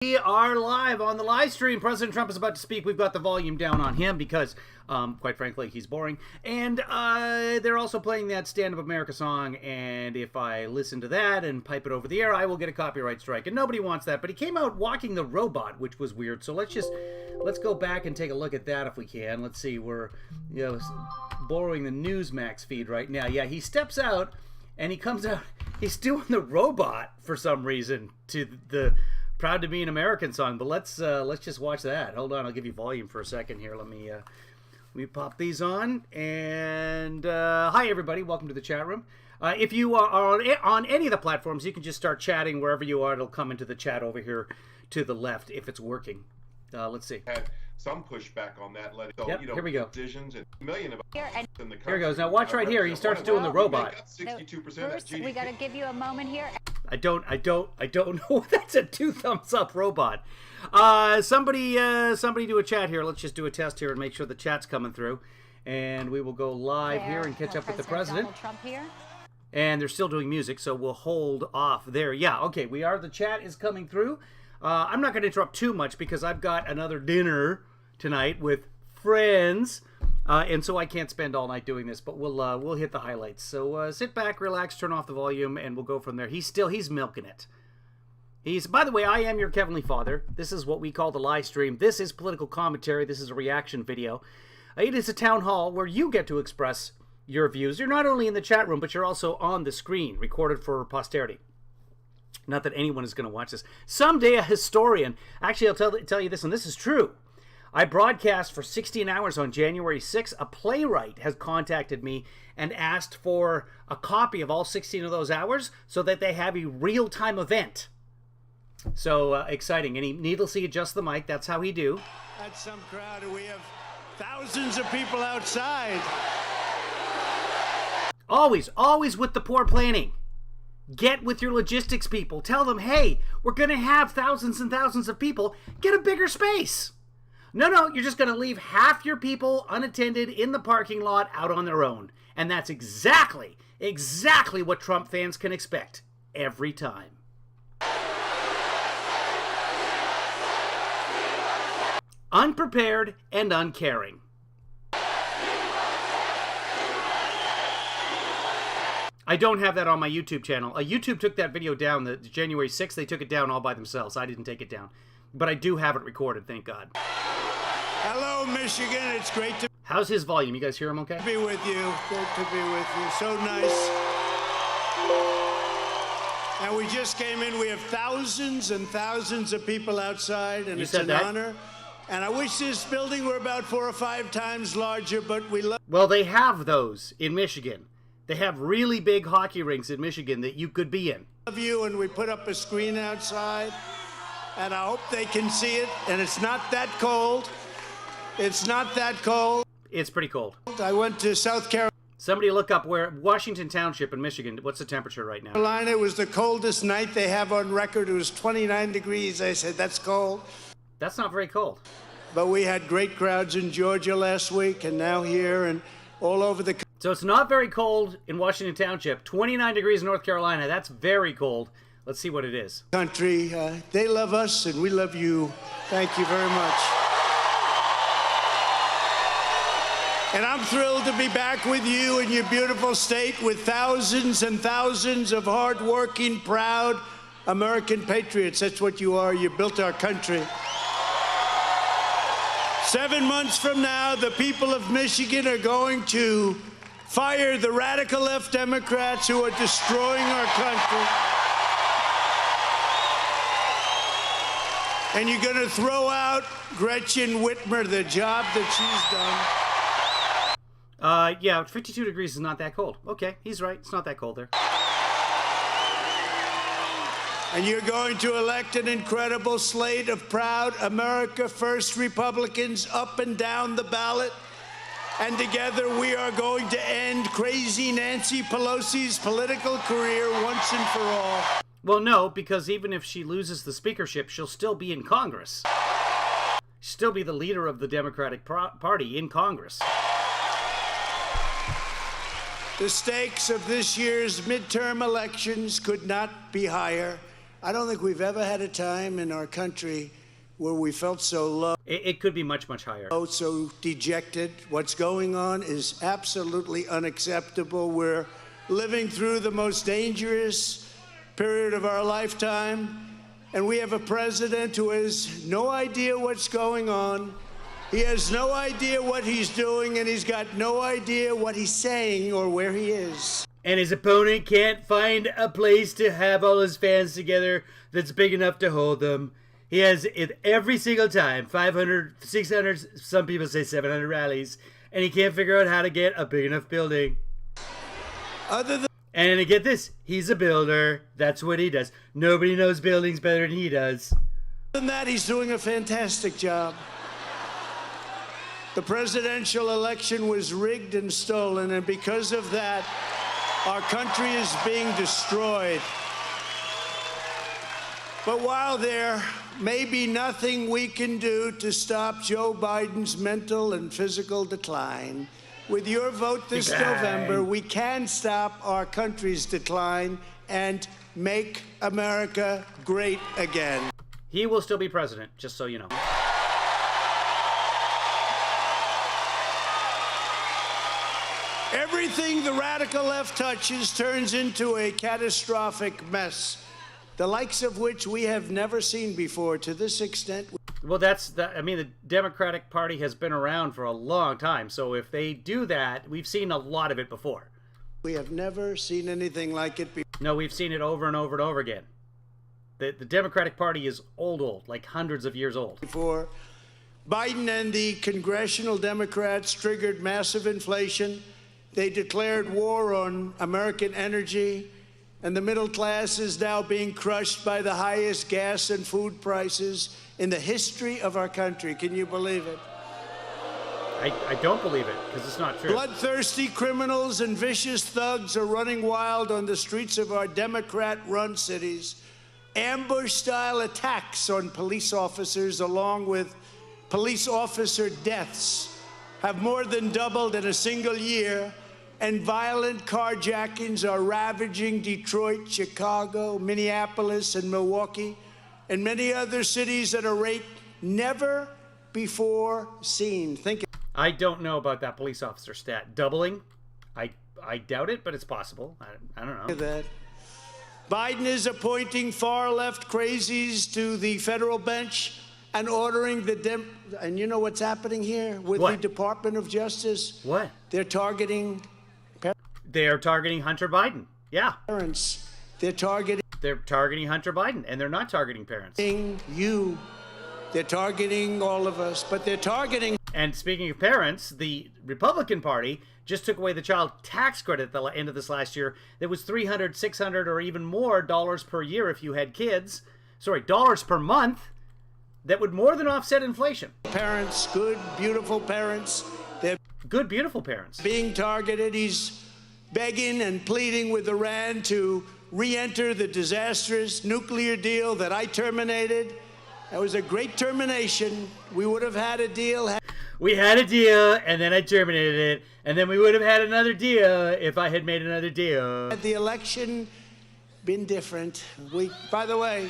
We are live on the live stream. President Trump is about to speak. We've got the volume down on him because, quite frankly, he's boring. And they're also playing that Stand Up America song. And if I listen to that and pipe it over the air, I will get a copyright strike. And nobody wants that. But he came out walking the robot, which was weird. So let's go back and take a look at that if we can. Let's see. We're borrowing the Newsmax feed right now. Yeah, he steps out and he comes out. He's doing the robot for some reason to the Proud to Be an American song, but let's just watch that. Hold on, I'll give you volume for a second here. Let me pop these on. And hi everybody, welcome to the chat room. If you are on any of the platforms, you can just start chatting wherever you are. It'll come into the chat over here to the left if it's working. Let's see. Had some pushback on that. Yep, here we go. Decisions and a million of here it goes. Now watch right here. He starts doing the robot. 62% First, we got to give you a moment here. I don't know. That's a 2 thumbs up robot. Somebody do a chat here. Let's just do a test here and make sure the chat's coming through. And we will go live here and catch up with the president. Donald Trump here. And they're still doing music, so we'll hold off there. Yeah, okay, the chat is coming through. I'm not going to interrupt too much because I've got another dinner tonight with friends. And so I can't spend all night doing this, but we'll hit the highlights. So sit back, relax, turn off the volume, and we'll go from there. He's milking it. By the way, I am your Heavenly Father. This is what we call the live stream. This is political commentary. This is a reaction video. It is a town hall where you get to express your views. You're not only in the chat room, but you're also on the screen, recorded for posterity. Not that anyone is going to watch this. Someday a historian, actually I'll tell you this, and this is true. I broadcast for 16 hours on January 6th. A playwright has contacted me and asked for a copy of all 16 of those hours so that they have a real-time event. So exciting. And he needlessly adjusts the mic. That's how he do. That's some crowd. We have thousands of people outside. Always with the poor planning. Get with your logistics people. Tell them, hey, we're going to have thousands and thousands of people. Get a bigger space. No, you're just going to leave half your people unattended in the parking lot out on their own. And that's exactly what Trump fans can expect every time. Unprepared and uncaring. I don't have that on my YouTube channel. YouTube took that video down, the January 6th. They took it down all by themselves. I didn't take it down. But I do have it recorded, thank God. Hello, Michigan. It's great to How's his volume? You guys hear him okay? be with you. Good to be with you. So nice. And we just came in. We have thousands and thousands of people outside, and it's an honor. And I wish this building were about 4 or 5 times larger, but we love... Well, they have those in Michigan. They have really big hockey rinks in Michigan that you could be in. you, and we put up a screen outside, and I hope they can see it. And it's not that cold. It's not that cold. It's pretty cold. I went to South Carolina. Somebody look up where Washington Township in Michigan. What's the temperature right now? It was the coldest night they have on record. It was 29 degrees. I said, that's cold. That's not very cold. But we had great crowds in Georgia last week, and now here and all over the country. So it's not very cold in Washington Township. 29 degrees in North Carolina. That's very cold. Let's see what it is. They love us, and we love you. Thank you very much. And I'm thrilled to be back with you in your beautiful state with thousands and thousands of hardworking, proud American patriots. That's what you are. You built our country. 7 months from now, the people of Michigan are going to fire the radical left Democrats who are destroying our country. And you're going to throw out Gretchen Whitmer, the job that she's done. Yeah, 52 degrees is not that cold. Okay, he's right. It's not that cold there. And you're going to elect an incredible slate of proud America First Republicans up and down the ballot. And together we are going to end crazy Nancy Pelosi's political career once and for all. Well, no, because even if she loses the speakership, she'll still be in Congress. She'll still be the leader of the Democratic Party in Congress. The stakes of this year's midterm elections could not be higher. I don't think we've ever had a time in our country where we felt so low, It could be much, much higher. so dejected. What's going on is absolutely unacceptable. We're living through the most dangerous period of our lifetime, and we have a president who has no idea what's going on. He has no idea what he's doing, and he's got no idea what he's saying or where he is. And his opponent can't find a place to have all his fans together that's big enough to hold them. He has it every single time, 500, 600, some people say 700 rallies, and he can't figure out how to get a big enough building. And get this, he's a builder. That's what he does. Nobody knows buildings better than he does. Other than that, he's doing a fantastic job. The presidential election was rigged and stolen, and because of that, our country is being destroyed. But while there may be nothing we can do to stop Joe Biden's mental and physical decline, with your vote this November, we can stop our country's decline and make America great again. He will still be president, just so you know. Everything the radical left touches turns into a catastrophic mess, the likes of which we have never seen before to this extent. Well, the Democratic Party has been around for a long time, so if they do that, we've seen a lot of it before. We have never seen anything like it before. No, we've seen it over and over and over again. The Democratic Party is old, like hundreds of years old. Before Biden and the congressional Democrats triggered massive inflation, they declared war on American energy, and the middle class is now being crushed by the highest gas and food prices in the history of our country. Can you believe it? I don't believe it, because it's not true. Bloodthirsty criminals and vicious thugs are running wild on the streets of our Democrat-run cities. Ambush-style attacks on police officers, along with police officer deaths, have more than doubled in a single year, and violent carjackings are ravaging Detroit, Chicago, Minneapolis, and Milwaukee, and many other cities at a rate never before seen. I don't know about that police officer stat. Doubling? I doubt it, but it's possible. I don't know. That Biden is appointing far-left crazies to the federal bench and ordering and you know what's happening here with What? the Department of Justice? What? They're targeting They are targeting Hunter Biden. Yeah. parents. They're targeting Hunter Biden, and they're not targeting parents. you. They're targeting all of us, but they're targeting. And speaking of parents, the Republican Party just took away the child tax credit at the end of this last year. That was $300, $600, or even more dollars per year if you had kids. Sorry, dollars per month. That would more than offset inflation. Parents, good, beautiful parents. They're Good, beautiful parents. being targeted. He's begging and pleading with Iran to re-enter the disastrous nuclear deal that I terminated. That was a great termination. We would have had a deal. We had a deal, and then I terminated it, and then we would have had another deal if I had made another deal. Had the election been different, by the way,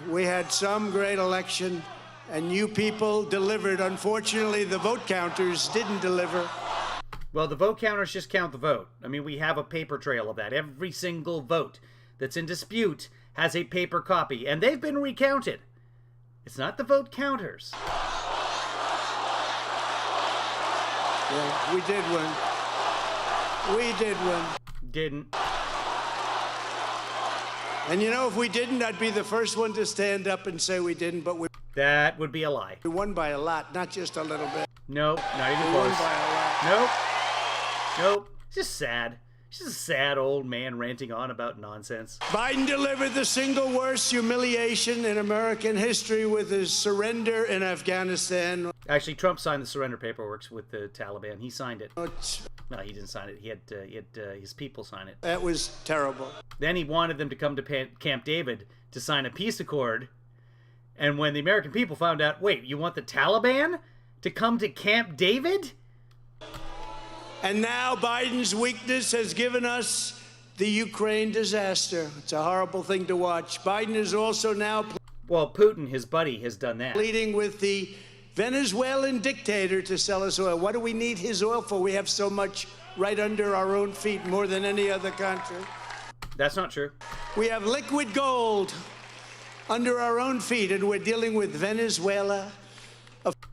we had some great election, and you people delivered. Unfortunately, the vote counters didn't deliver. Well, the vote counters just count the vote. I mean, we have a paper trail of that. Every single vote that's in dispute has a paper copy, and they've been recounted. It's not the vote counters. Yeah, we did win. We did win. Didn't. And you know, if we didn't, I'd be the first one to stand up and say we didn't, but we That would be a lie. won by a lot, not just a little bit. Nope, not even We won close. by a lot. Nope. It's just sad. It's just a sad old man ranting on about nonsense. Biden delivered the single worst humiliation in American history with his surrender in Afghanistan. Actually, Trump signed the surrender paperwork with the Taliban. He signed it. That No, he didn't sign it. He had his people sign it. was terrible. Then he wanted them to come to Camp David to sign a peace accord. And when the American people found out, wait, you want the Taliban to come to Camp David? And now Biden's weakness has given us the Ukraine disaster. It's a horrible thing to watch. Biden is also now Well, Putin, his buddy, has done that. pleading with the Venezuelan dictator to sell us oil. What do we need his oil for? We have so much right under our own feet, more than any other country. That's not true. We have liquid gold under our own feet, and we're dealing with Venezuela.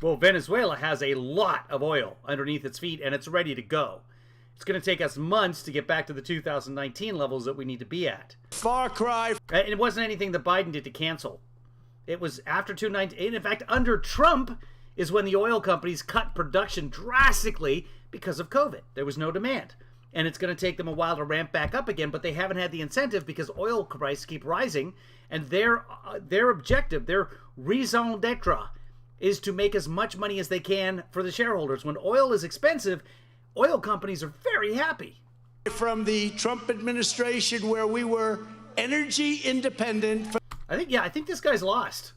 Well, Venezuela has a lot of oil underneath its feet, and it's ready to go. It's going to take us months to get back to the 2019 levels that we need to be at. Far cry. And it wasn't anything that Biden did to cancel. It was after 2019. In fact, under Trump is when the oil companies cut production drastically because of COVID. There was no demand. And it's going to take them a while to ramp back up again, but they haven't had the incentive because oil prices keep rising. And their objective, their raison d'etre, is to make as much money as they can for the shareholders. When oil is expensive, oil companies are very happy. From the Trump administration, where we were energy independent. I think this guy's lost.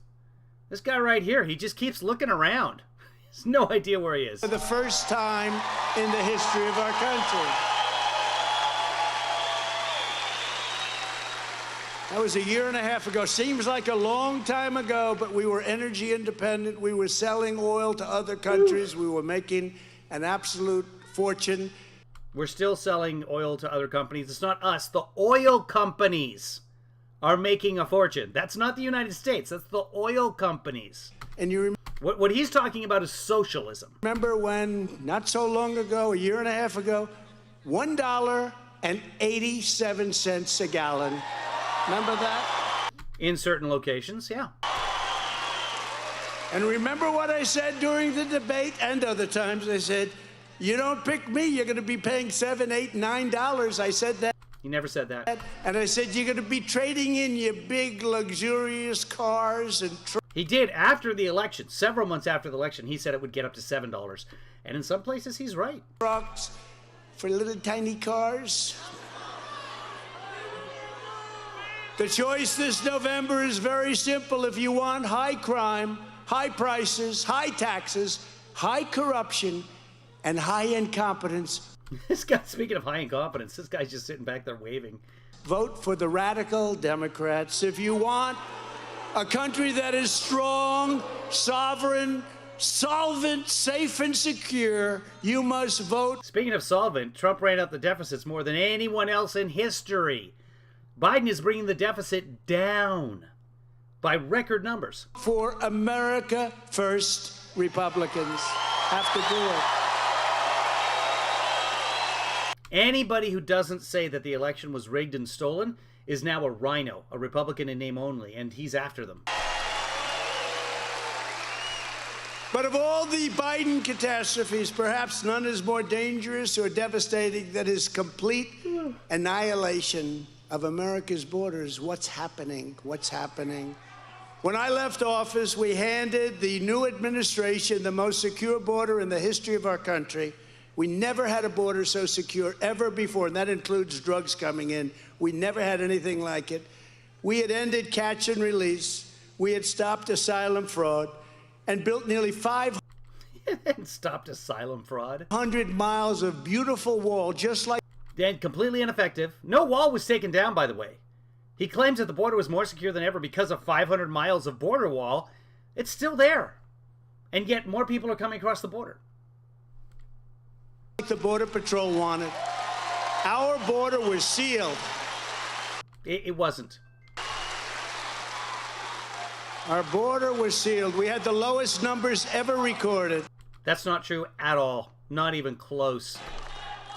This guy right here, he just keeps looking around. He has no idea where he is. For the first time in the history of our country. That was a year and a half ago. Seems like a long time ago, but we were energy independent. We were selling oil to other countries. We were making an absolute fortune. We're still selling oil to other companies. It's not us. The oil companies are making a fortune. That's not the United States. That's the oil companies. And you What he's talking about is socialism. remember when, not so long ago, a year and a half ago, $1.87 a gallon. Remember that? In certain locations, yeah. And remember what I said during the debate and other times? I said, you don't pick me, you're going to be paying $7, $8, $9. I said that. He never said that. And I said, you're going to be trading in your big, luxurious cars and He did after the election. Several months after the election, he said it would get up to $7. And in some places, he's right. trucks for little tiny cars. The choice this November is very simple. If you want high crime, high prices, high taxes, high corruption, and high incompetence, This guy, speaking of high incompetence, this guy's just sitting back there waving. vote for the radical Democrats. If you want a country that is strong, sovereign, solvent, safe, and secure, you must vote. Speaking of solvent, Trump ran out the deficits more than anyone else in history. Biden is bringing the deficit down by record numbers. For America First Republicans have to do it. Anybody who doesn't say that the election was rigged and stolen is now a rhino, a Republican in name only, and he's after them. But of all the Biden catastrophes, perhaps none is more dangerous or devastating than his complete annihilation of America's borders. What's happening? What's happening? When I left office, we handed the new administration the most secure border in the history of our country. We never had a border so secure ever before, and that includes drugs coming in. We never had anything like it. We had ended catch and release. We had stopped asylum fraud and built nearly 500 And stopped asylum fraud. miles of beautiful wall, just like And completely ineffective. No wall was taken down, by the way. He claims that the border was more secure than ever because of 500 miles of border wall. It's still there. And yet more people are coming across the border. the Border Patrol wanted. Our border was sealed. It wasn't. Our border was sealed. We had the lowest numbers ever recorded. That's not true at all. Not even close.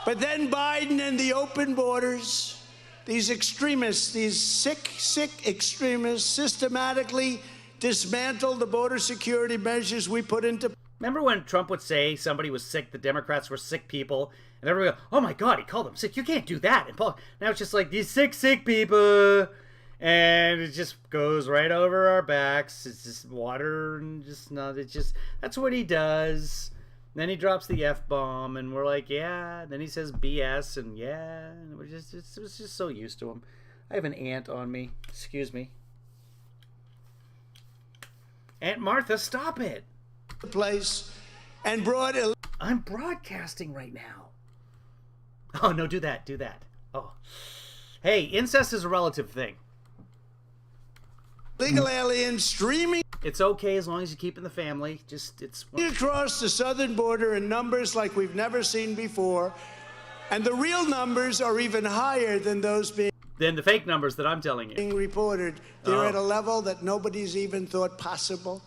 But then Biden and the open borders, these extremists, these sick extremists, systematically dismantled the border security measures we put into. Remember when Trump would say somebody was sick, the Democrats were sick people, and everybody would go, oh my God, he called them sick. You can't do that. And now it's just like, these sick people. And it just goes right over our backs. It's just water and just not, it's just, that's what he does. Then he drops the F-bomb and we're like, yeah. Then he says BS and yeah. And we're just, it was just so used to him. I have an ant on me. Excuse me. Aunt Martha, stop it. Place and brought. I'm broadcasting right now. Oh, no, do that. Oh. Hey, incest is a relative thing. Illegal aliens streaming It's okay as long as you keep in the family. Just, it's... across the southern border in numbers like we've never seen before. And the real numbers are even higher than those being Then the fake numbers that I'm telling you. reported. They're at a level that nobody's even thought possible.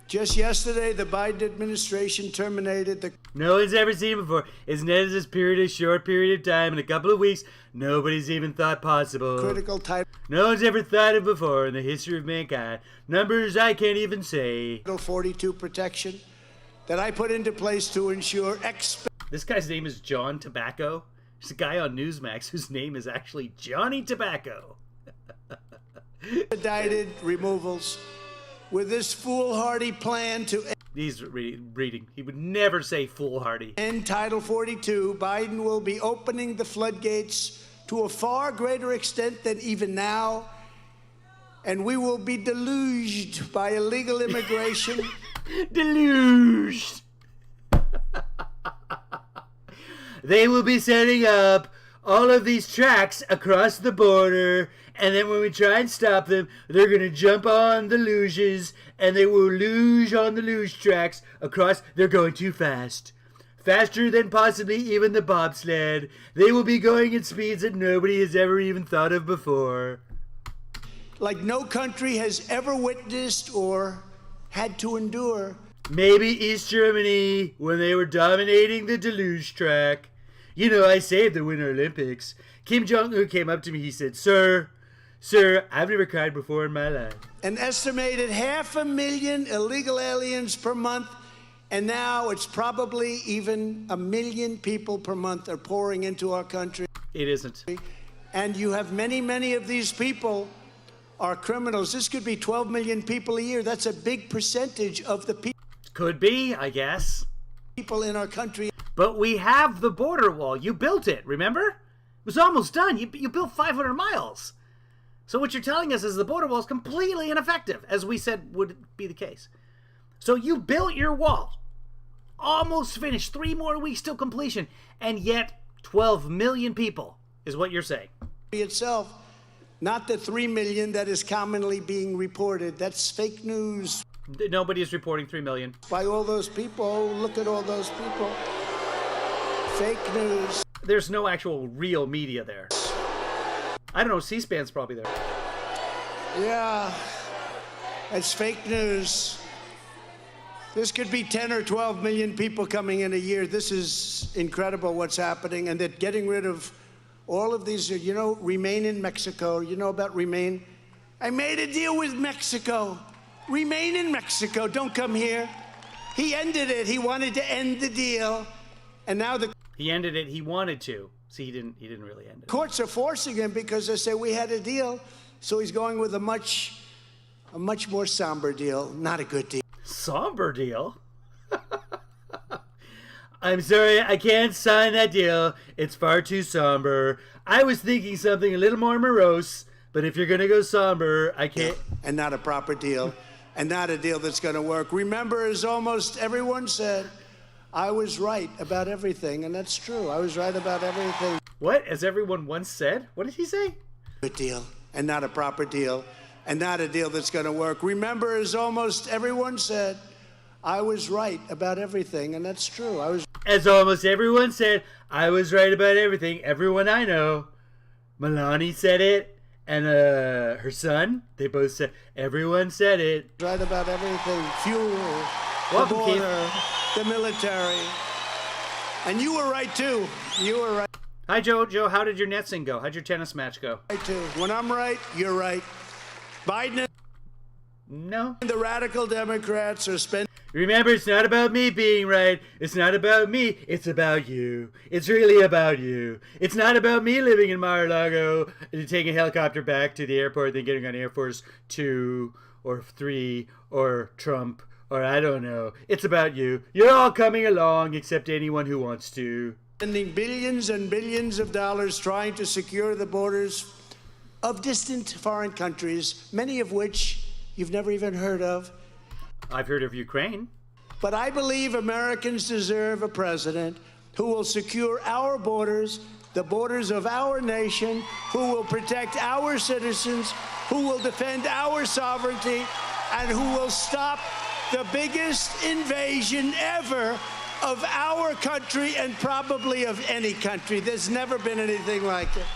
Just yesterday, the Biden administration terminated the No one's ever seen before. Isn't it this period, a short period of time, in a couple of weeks, nobody's even thought possible. critical Title No one's ever thought of before in the history of mankind. Numbers I can't even say. 42 protection that I put into place to ensure This guy's name is John Tobacco. There's a guy on Newsmax whose name is actually Johnny Tobacco. expedited removals. With this foolhardy plan to He's reading. He would never say foolhardy. end Title 42, Biden will be opening the floodgates to a far greater extent than even now, and we will be deluged by illegal immigration. Deluged. They will be setting up all of these tracks across the border, and then when we try and stop them, they're going to jump on the luges, and they will luge on the luge tracks across. They're going too fast. Faster than possibly even the bobsled. They will be going at speeds that nobody has ever even thought of before. Like no country has ever witnessed or had to endure. Maybe East Germany, when they were dominating the deluge track. You know, I saved the Winter Olympics. Kim Jong-un came up to me, he said, Sir, I've never cried before in my life. An estimated 500,000 illegal aliens per month, and now it's probably even 1 million people per month are pouring into our country. It isn't. And you have many of these people are criminals. This could be 12 million people a year. That's a big percentage of the Could be, I guess. people in our country. But we have the border wall. You built it, remember? It was almost done. You built 500 miles. So what you're telling us is the border wall is completely ineffective, as we said would be the case. So you built your wall. Almost finished. 3 more weeks till completion. And yet 12 million people is what you're saying. Itself, not the 3 million that is commonly being reported. That's fake news Nobody is reporting 3 million. by all those people. Oh, look at all those people. Fake news. There's no actual real media there. I don't know, C-SPAN's probably there. Yeah, it's fake news. This could be 10 or 12 million people coming in a year. This is incredible what's happening. And they're getting rid of all of these, you know, Remain in Mexico. You know about Remain? I made a deal with Mexico. Remain in Mexico. Don't come here. He ended it. He wanted to end the deal. And now the He ended it. He wanted to. See, he didn't really end it. courts are forcing him because they say we had a deal. So he's going with a much more somber deal. Not a good deal. Somber deal? I'm sorry, I can't sign that deal. It's far too somber. I was thinking something a little more morose, but if you're going to go somber, I can't. And not a proper deal. And not a deal that's going to work. Remember, as almost everyone said, I was right about everything. And that's true. I was right about everything. What? As everyone once said? What did he say? Good deal. And not a proper deal. And not a deal that's going to work. Remember, as almost everyone said, I was right about everything. And that's true. I was. As almost everyone said, I was right about everything. Everyone I know. Melania said it, and her son, they both said, everyone said it. Right about everything. Fuel, Welcome, the border, the military. And you were right, too. You were right. Hi, Joe. Joe, how did your Netsing go? How'd your tennis match go? Too. When I'm right, you're right. Biden No. and the radical Democrats are spending Remember, it's not about me being right. It's not about me. It's about you. It's really about you. It's not about me living in Mar-a-Lago and taking a helicopter back to the airport, then getting on Air Force 2 or 3 or Trump or I don't know. It's about you. You're all coming along except anyone who wants to. billions and billions of dollars trying to secure the borders of distant foreign countries, many of which you've never even heard of. I've heard of Ukraine. But I believe Americans deserve a president who will secure our borders the borders of our nation, who will protect our citizens, who will defend our sovereignty, and who will stop the biggest invasion ever of our country and probably of any country. There's never been anything like it.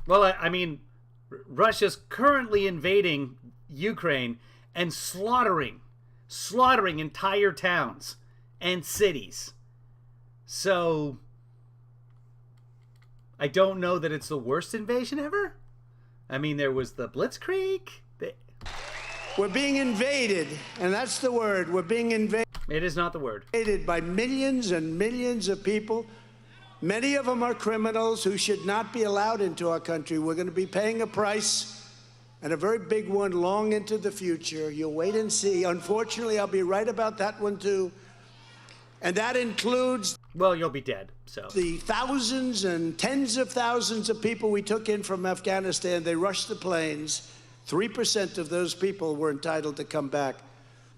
Well, I mean, Russia's currently invading Ukraine and slaughtering entire towns and cities. So, I don't know that it's the worst invasion ever. I mean, there was the Blitzkrieg. We're being invaded, and that's the word. We're being invaded. It is not the word. By millions and millions of people. Many of them are criminals who should not be allowed into our country. We're going to be paying a price, and a very big one, long into the future. You'll wait and see. Unfortunately, I'll be right about that one, too. And that includes... Well, you'll be dead, so... the thousands and tens of thousands of people we took in from Afghanistan. They rushed the planes. 3% of those people were entitled to come back.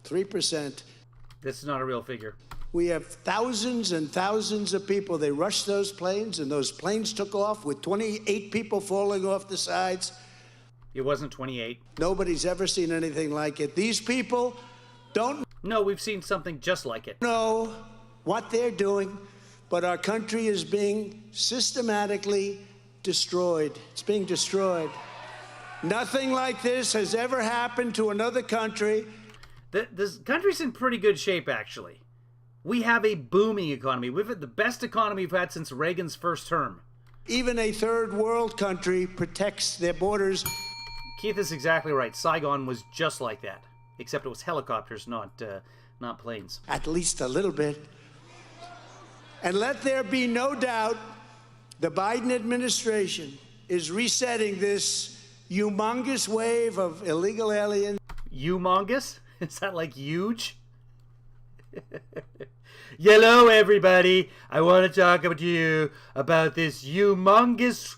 3%. This is not a real figure. We have thousands and thousands of people. They rushed those planes, and those planes took off with 28 people falling off the sides. It wasn't 28. Nobody's ever seen anything like it. These people don't No, we've seen something just like it. know what they're doing, but our country is being systematically destroyed. It's being destroyed. Nothing like this has ever happened to another country. This country's in pretty good shape, actually. We have a booming economy. We've had the best economy we've had since Reagan's first term. Even a third world country protects their borders. Keith is exactly right. Saigon was just like that, except it was helicopters, not planes. At least a little bit. And let there be no doubt, the Biden administration is resetting this humongous wave of illegal aliens. Humongous? Is that like huge? Hello, everybody. I want to talk to you about this humongous...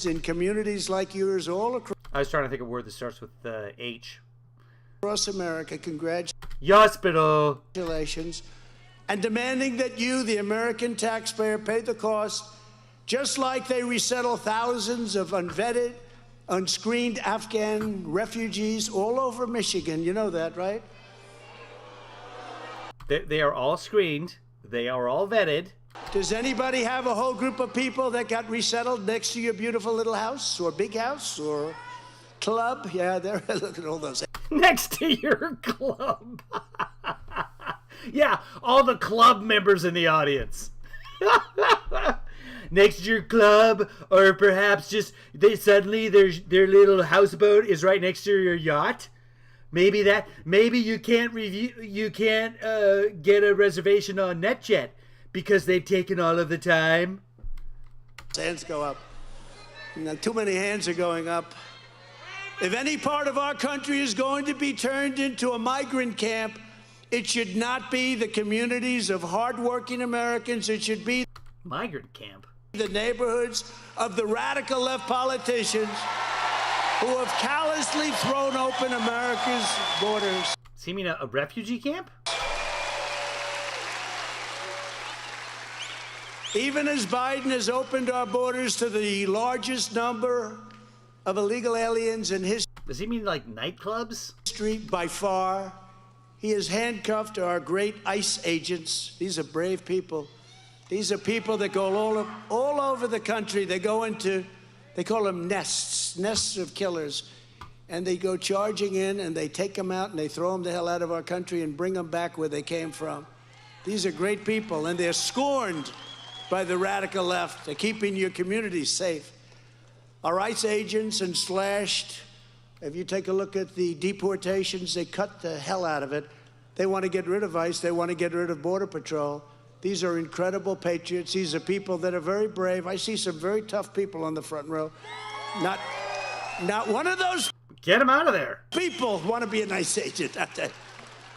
in communities like yours all I was trying to think of a word that starts with H. across America. Hospital. Congratulations. And demanding that you, the American taxpayer, pay the cost, just like they resettle thousands of unvetted, unscreened Afghan refugees all over Michigan. You know that, right? They are all screened. They are all vetted. Does anybody have a whole group of people that got resettled next to your beautiful little house or big house or club? Yeah, there. Look at all those. Next to your club. Yeah, all the club members in the audience. Next to your club, or perhaps just suddenly their little houseboat is right next to your yacht. Maybe you can't get a reservation on NetJet because they've taken all of the time. Hands go up. Now, too many hands are going up. If any part of our country is going to be turned into a migrant camp, it should not be the communities of hardworking Americans. It should be migrant camp. The neighborhoods of the radical left politicians who have callously thrown open America's borders. Does he mean a refugee camp? Even as Biden has opened our borders to the largest number of illegal aliens in history. Does he mean like nightclubs? By far. He has handcuffed our great ICE agents. These are brave people. These are people that go all over the country. They go into, they call them nests of killers. And they go charging in and they take them out and they throw them the hell out of our country and bring them back where they came from. These are great people, and they're scorned by the radical left. They're keeping your communities safe. Our ICE agents and slashed. If you take a look at the deportations, they cut the hell out of it. They want to get rid of ICE. They want to get rid of Border Patrol. These are incredible patriots. These are people that are very brave. I see some very tough people on the front row. Not one of those. Get them out of there. People want to be an ICE agent.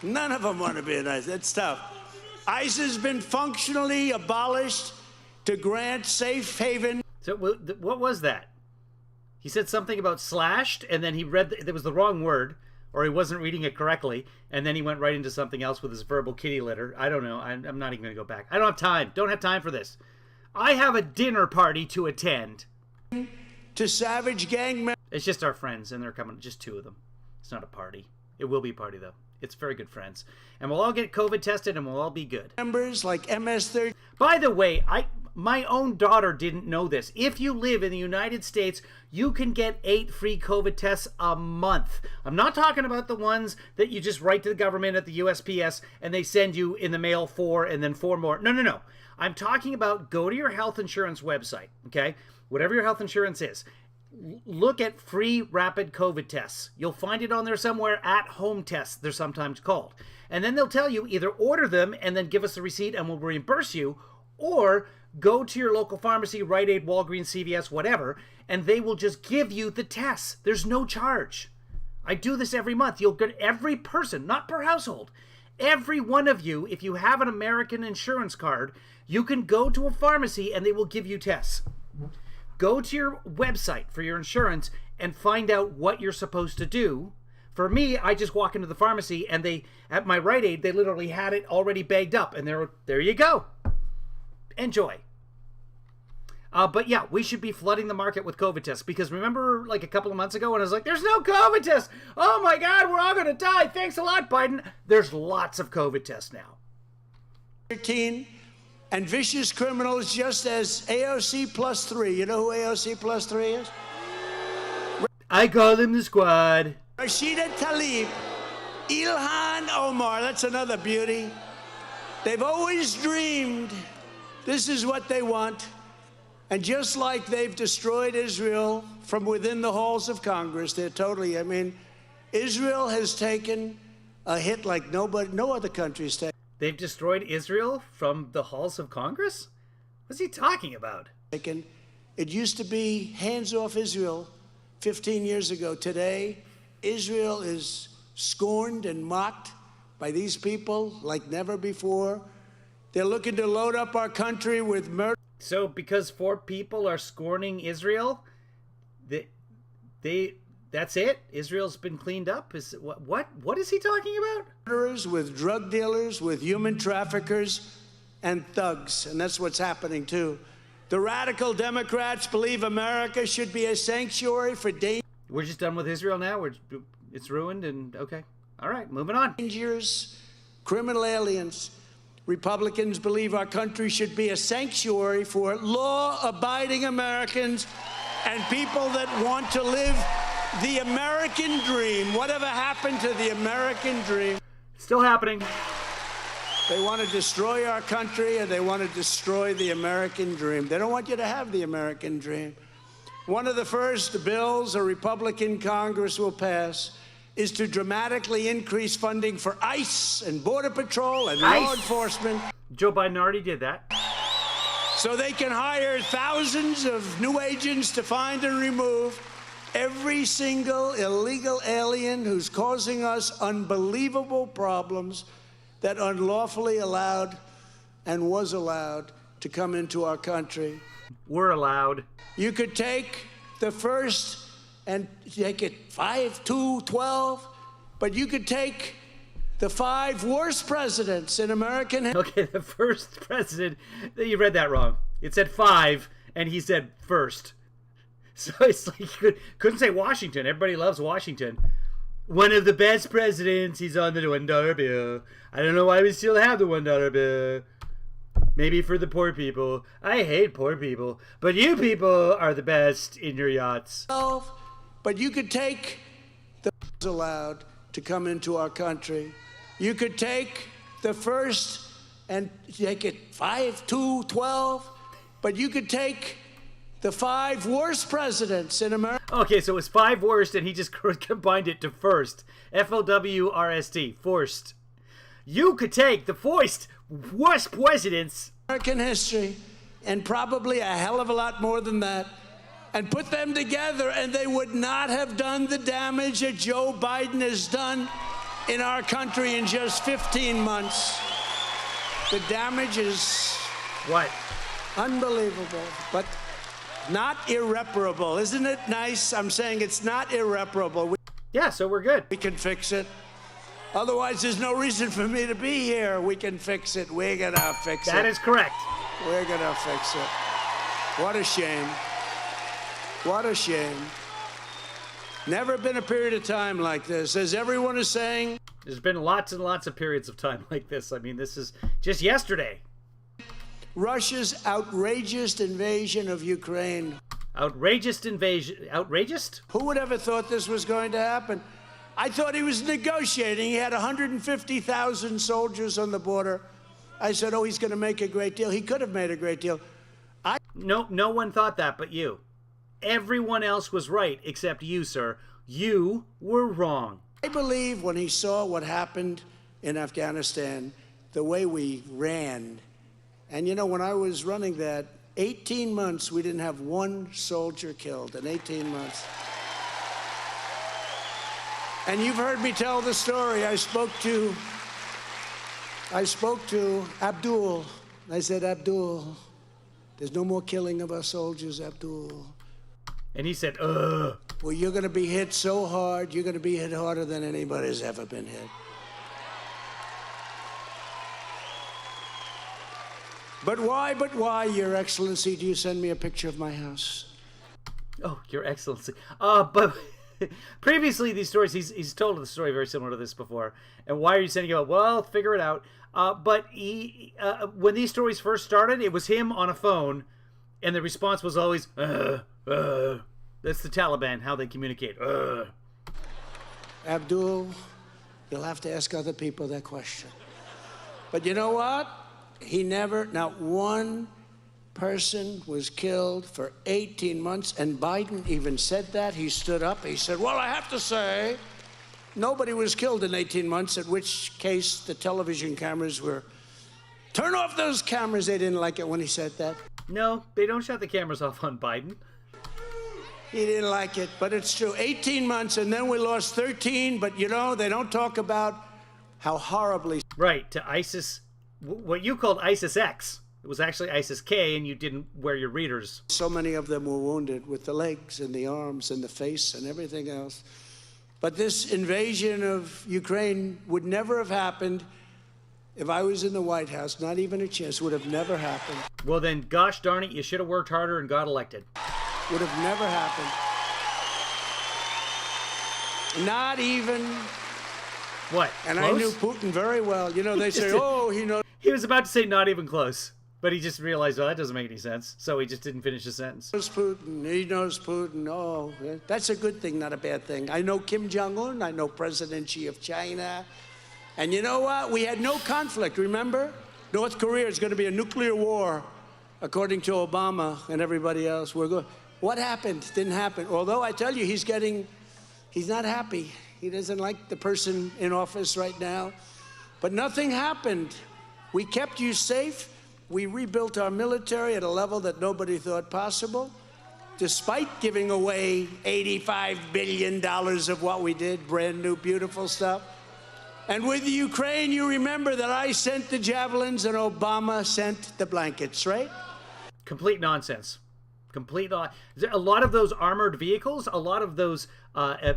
None of them want to be an ICE. That's tough. ICE has been functionally abolished to grant safe haven. So what was that? He said something about slashed, and then he read it was the wrong word, or he wasn't reading it correctly, and then he went right into something else with his verbal kitty litter. I don't know. I'm not even going to go back. I don't have time. Don't have time for this. I have a dinner party to attend. to savage gang members. It's just our friends, and they're coming, just 2 of them. It's not a party. It will be a party, though. It's very good friends. And we'll all get COVID tested, and we'll all be good. Members like MS-13. By the way, my own daughter didn't know this. If you live in the United States, you can get 8 free COVID tests a month. I'm not talking about the ones that you just write to the government at the USPS and they send you in the mail 4 and then 4 more. No. I'm talking about go to your health insurance website, okay? Whatever your health insurance is. Look at free rapid COVID tests. You'll find it on there somewhere. At home tests, they're sometimes called. And then they'll tell you either order them and then give us the receipt and we'll reimburse you, or go to your local pharmacy, Rite Aid, Walgreens, CVS, whatever, and they will just give you the tests. There's no charge. I do this every month. You'll get every person, not per household, every one of you, if you have an American insurance card, you can go to a pharmacy and they will give you tests. Go to your website for your insurance and find out what you're supposed to do. For me, I just walk into the pharmacy and they, at my Rite Aid, they literally had it already bagged up and there you go. Enjoy. But yeah, we should be flooding the market with COVID tests, because remember like a couple of months ago when I was like, there's no COVID tests. Oh my God, we're all going to die. Thanks a lot, Biden. There's lots of COVID tests now. 13 and vicious criminals just as AOC plus 3. You know who AOC plus 3 is? I call them the squad. Rashida Tlaib, Ilhan Omar, that's another beauty. They've always dreamed this is what they want. And just like they've destroyed Israel from within the halls of Congress, they're totally, Israel has taken a hit like no other country's taken. They've destroyed Israel from the halls of Congress? What's he talking about? It used to be hands off Israel 15 years ago. Today, Israel is scorned and mocked by these people like never before. They're looking to load up our country with murder. So because 4 people are scorning Israel, that's it? Israel's been cleaned up? Is what is he talking about? Murderers, with drug dealers, with human traffickers, and thugs. And that's what's happening too. The radical Democrats believe America should be a sanctuary for We're just done with Israel now? It's ruined and okay. All right, moving on. dangerous criminal aliens. Republicans believe our country should be a sanctuary for law-abiding Americans and people that want to live the American dream. Whatever happened to the American dream? Still happening. They want to destroy our country and they want to destroy the American dream. They don't want you to have the American dream. One of the first bills a Republican Congress will pass is to dramatically increase funding for ICE and Border Patrol and law enforcement. Joe Biden already did that. So they can hire thousands of new agents to find and remove every single illegal alien who's causing us unbelievable problems that unlawfully allowed and was allowed to come into our country. We're allowed. You could take the first and take it 5, 2, 12, but you could take the 5 worst presidents in American history. Okay, the first president, you read that wrong. It said 5, and he said first. So it's like you couldn't say Washington. Everybody loves Washington. One of the best presidents, he's on the $1 bill. I don't know why we still have the $1 bill. Maybe for the poor people. I hate poor people. But you people are the best in your yachts. But you could take the allowed to come into our country. You could take the first and take it 5, 2, 12, but you could take the 5 worst presidents in America. Okay, so it was 5 worst, and he just combined it to first. F-O-W-R-S-T, forced. You could take the worst presidents. American history, and probably a hell of a lot more than that, and put them together, and they would not have done the damage that Joe Biden has done in our country in just 15 months. The damage is What? unbelievable, but not irreparable. Isn't it nice? I'm saying it's not irreparable. Yeah, so we're good. We can fix it. Otherwise, there's no reason for me to be here. We can fix it. We're gonna fix it. That is correct. We're gonna fix it. What a shame. What a shame. Never been a period of time like this. As everyone is saying, there's been lots and lots of periods of time like this. I mean, this is just yesterday. Russia's outrageous invasion of Ukraine. Outrageous invasion. Outrageous? Who would ever thought this was going to happen? I thought he was negotiating. He had 150,000 soldiers on the border. I said, oh, he's going to make a great deal. He could have made a great deal. No one thought that but you. Everyone else was right except you, sir. You were wrong. I believe when he saw what happened in Afghanistan, the way we ran, and you know, when I was running that, 18 months, we didn't have one soldier killed in 18 months. And you've heard me tell the story. I spoke to Abdul. I said, Abdul, there's no more killing of our soldiers, Abdul. And he said, ugh. Well, you're going to be hit so hard, you're going to be hit harder than anybody's ever been hit. But why, Your Excellency, do you send me a picture of my house? Oh, Your Excellency. But previously, these stories, he's told the story very similar to this before. And why are you sending it out? Well, figure it out. But when these stories first started, it was him on a phone, and the response was always, That's the Taliban, how they communicate. Abdul, you'll have to ask other people that question. But you know what? Not one person was killed for 18 months, and Biden even said that. He stood up, he said, well, I have to say, nobody was killed in 18 months, at which case the television cameras were, turn off those cameras. They didn't like it when he said that. No, they don't shut the cameras off on Biden. He didn't like it, but it's true. 18 months, and then we lost 13, but you know, they don't talk about how horribly... Right, to ISIS, what you called ISIS-X. It was actually ISIS-K, and you didn't wear your readers. So many of them were wounded with the legs and the arms and the face and everything else. But this invasion of Ukraine would never have happened if I was in the White House. Not even a chance. Would have never happened. Well, then, gosh darn it, you should have worked harder and got elected. Would have never happened. Not even... What? And close? I knew Putin very well. You know, they say, oh, he knows... He was about to say not even close, but he just realized, well, that doesn't make any sense. So he just didn't finish the sentence. Putin. He knows Putin. Oh, that's a good thing, not a bad thing. I know Kim Jong-un. I know President Xi of China. And you know what? We had no conflict, remember? North Korea is going to be a nuclear war, according to Obama and everybody else. We're going... What happened? Didn't happen. Although I tell you, he's not happy. He doesn't like the person in office right now. But nothing happened. We kept you safe. We rebuilt our military at a level that nobody thought possible, despite giving away $85 billion of what we did, brand new, beautiful stuff. And with Ukraine, you remember that I sent the javelins and Obama sent the blankets, right? Complete nonsense. A lot of those armored vehicles, a lot of those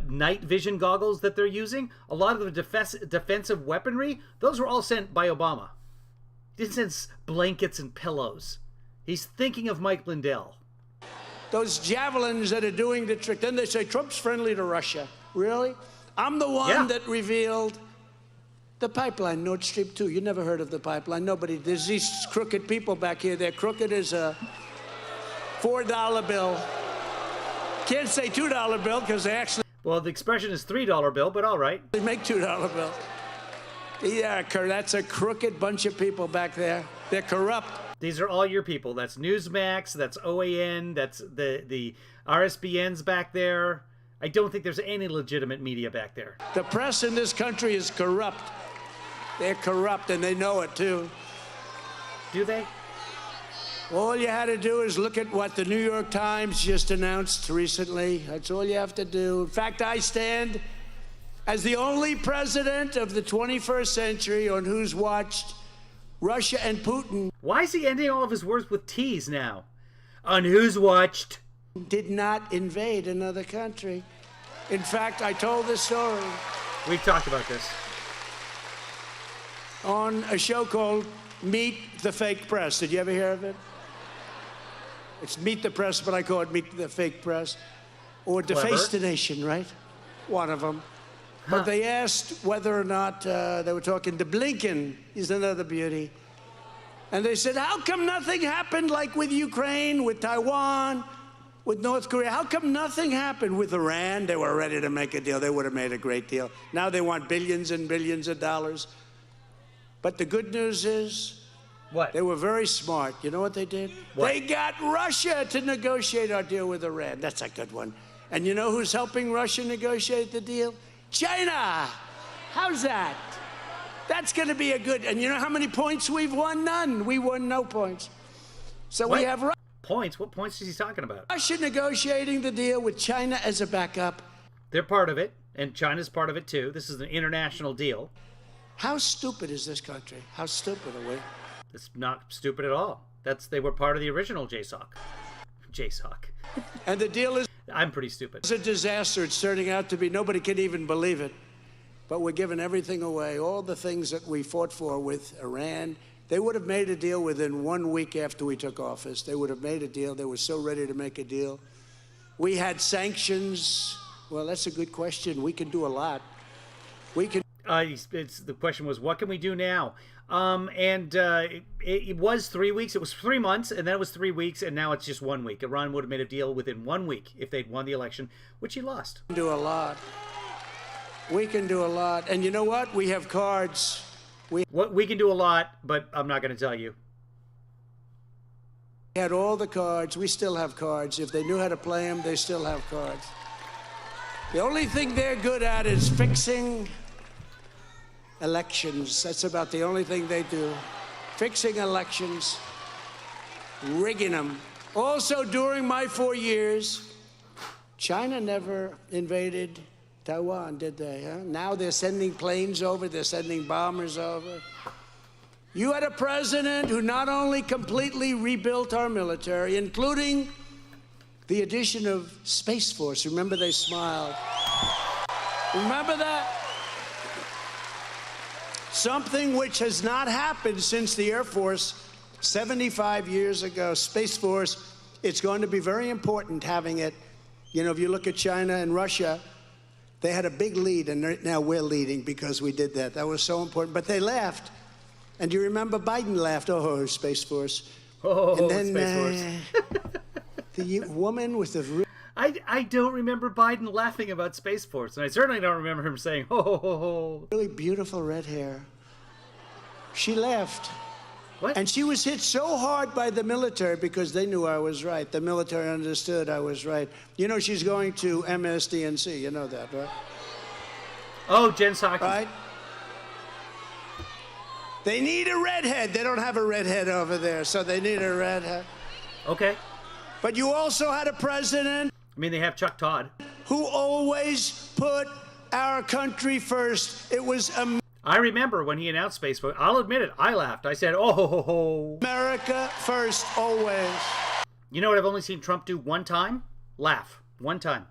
night vision goggles that they're using, a lot of the defensive weaponry, those were all sent by Obama. He didn't send blankets and pillows. He's thinking of Mike Lindell. Those javelins that are doing the trick. Then they say Trump's friendly to Russia. Really? I'm the one that revealed the pipeline, Nord Stream 2. You never heard of the pipeline. Nobody. There's these crooked people back here. They're crooked as a $4 bill. Can't say $2 bill because they actually... Well, the expression is $3 bill, but all right. They make $2 bills. Yeah, that's a crooked bunch of people back there. They're corrupt. These are all your people. That's Newsmax, that's OAN, that's the RSBN's back there. I don't think there's any legitimate media back there. The press in this country is corrupt. They're corrupt, and they know it, too. Do they? All you had to do is look at what the New York Times just announced recently. That's all you have to do. In fact, I stand as the only president of the 21st century on who's watched Russia and Putin. Why is he ending all of his words with T's now? On who's watched? Did not invade another country. In fact, I told this story. We've talked about this. On a show called Meet the Fake Press. Did you ever hear of it? It's Meet the Press, but I call it Meet the Fake Press. Or Clever. Deface the Nation, right? One of them. But they asked whether or not they were talking to Blinken. He's another beauty. And they said, how come nothing happened like with Ukraine, with Taiwan, with North Korea? How come nothing happened with Iran? They were ready to make a deal. They would have made a great deal. Now they want billions and billions of dollars. But the good news is What? they were very smart. You know what they did? What? They got Russia to negotiate our deal with Iran. That's a good one. And you know who's helping Russia negotiate the deal? China. How's that? That's going to be a good. And you know how many points we've won? None. We won no points. So What? we have Points? What points is he talking about? Russia negotiating the deal with China as a backup. They're part of it, and China's part of it too. This is an international deal. How stupid is this country? How stupid are we? It's not stupid at all. They were part of the original JSOC. JSOC. And the deal is I'm pretty stupid. a disaster. It's turning out to be. Nobody can even believe it. But we're giving everything away. All the things that we fought for with Iran, they would have made a deal within 1 week after we took office. They would have made a deal. They were so ready to make a deal. We had sanctions. Well, that's a good question. We can do a lot. We can. The question was, what can we do now? It was 3 weeks. It was 3 months, and then it was 3 weeks, and now it's just 1 week. Iran would have made a deal within 1 week if they'd won the election, which he lost. do a lot. We can do a lot. And you know what? We have cards. We We can do a lot, but I'm not going to tell you. had all the cards. We still have cards. If they knew how to play them, they still have cards. The only thing they're good at is fixing elections. That's about the only thing they do. Fixing elections, rigging them. Also, during my 4 years, China never invaded Taiwan, did they? Huh? Now they're sending planes over, they're sending bombers over. You had a president who not only completely rebuilt our military, including the addition of Space Force. Remember, they smiled. Remember that? Something which has not happened since the Air Force 75 years ago. Space Force, it's going to be very important having it. You know, if you look at China and Russia, they had a big lead, and now we're leading because we did that. That was so important. But they laughed. And you remember Biden laughed, oh, Space Force. Oh, And then Space Force. the woman with the I don't remember Biden laughing about Space Force, and I certainly don't remember him saying, ho, ho, ho, ho. really beautiful red hair. She laughed. What? And she was hit so hard by the military because they knew I was right. The military understood I was right. You know, she's going to MSDNC. You know that, right? Oh, Jen Psaki. Right? They need a redhead. They don't have a redhead over there, so they need a redhead. Okay. But you also had a president I mean, they have Chuck Todd. who always put our country first. It was I remember when he announced Space Force. I'll admit it. I laughed. I said, oh, ho, ho, ho. America first, always. You know what I've only seen Trump do one time? Laugh. One time.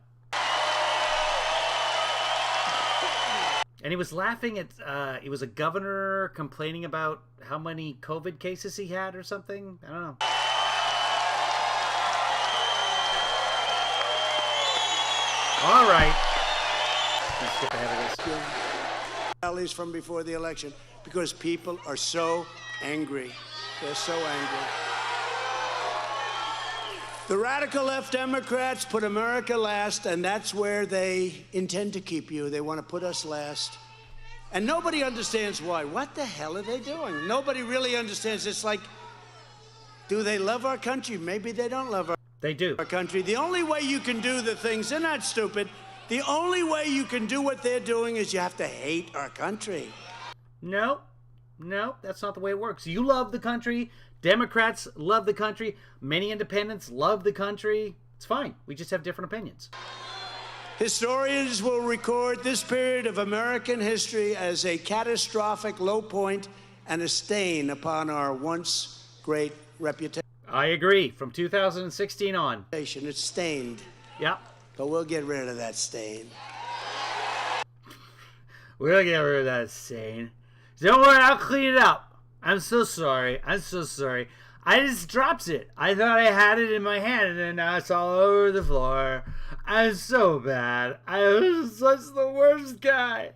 And he was laughing at, he was a governor complaining about how many COVID cases he had or something. I don't know. All right. Let's skip ahead of this. Rallies from before the election because people are so angry. They're so angry. The radical left Democrats put America last, and that's where they intend to keep you. They want to put us last. And nobody understands why. What the hell are they doing? Nobody really understands. It's like, do they love our country? Maybe they don't love They do. our country. The only way you can do the things, they're not stupid. The only way you can do what they're doing is you have to hate our country. No, that's not the way it works. You love the country. Democrats love the country. Many independents love the country. It's fine. We just have different opinions. Historians will record this period of American history as a catastrophic low point and a stain upon our once great reputation. I agree. From 2016 on. It's stained, Yeah. but we'll get rid of that stain. We'll get rid of that stain. Don't worry, I'll clean it up. I'm so sorry. I just dropped it. I thought I had it in my hand, and now it's all over the floor. I'm so bad. I was such the worst guy.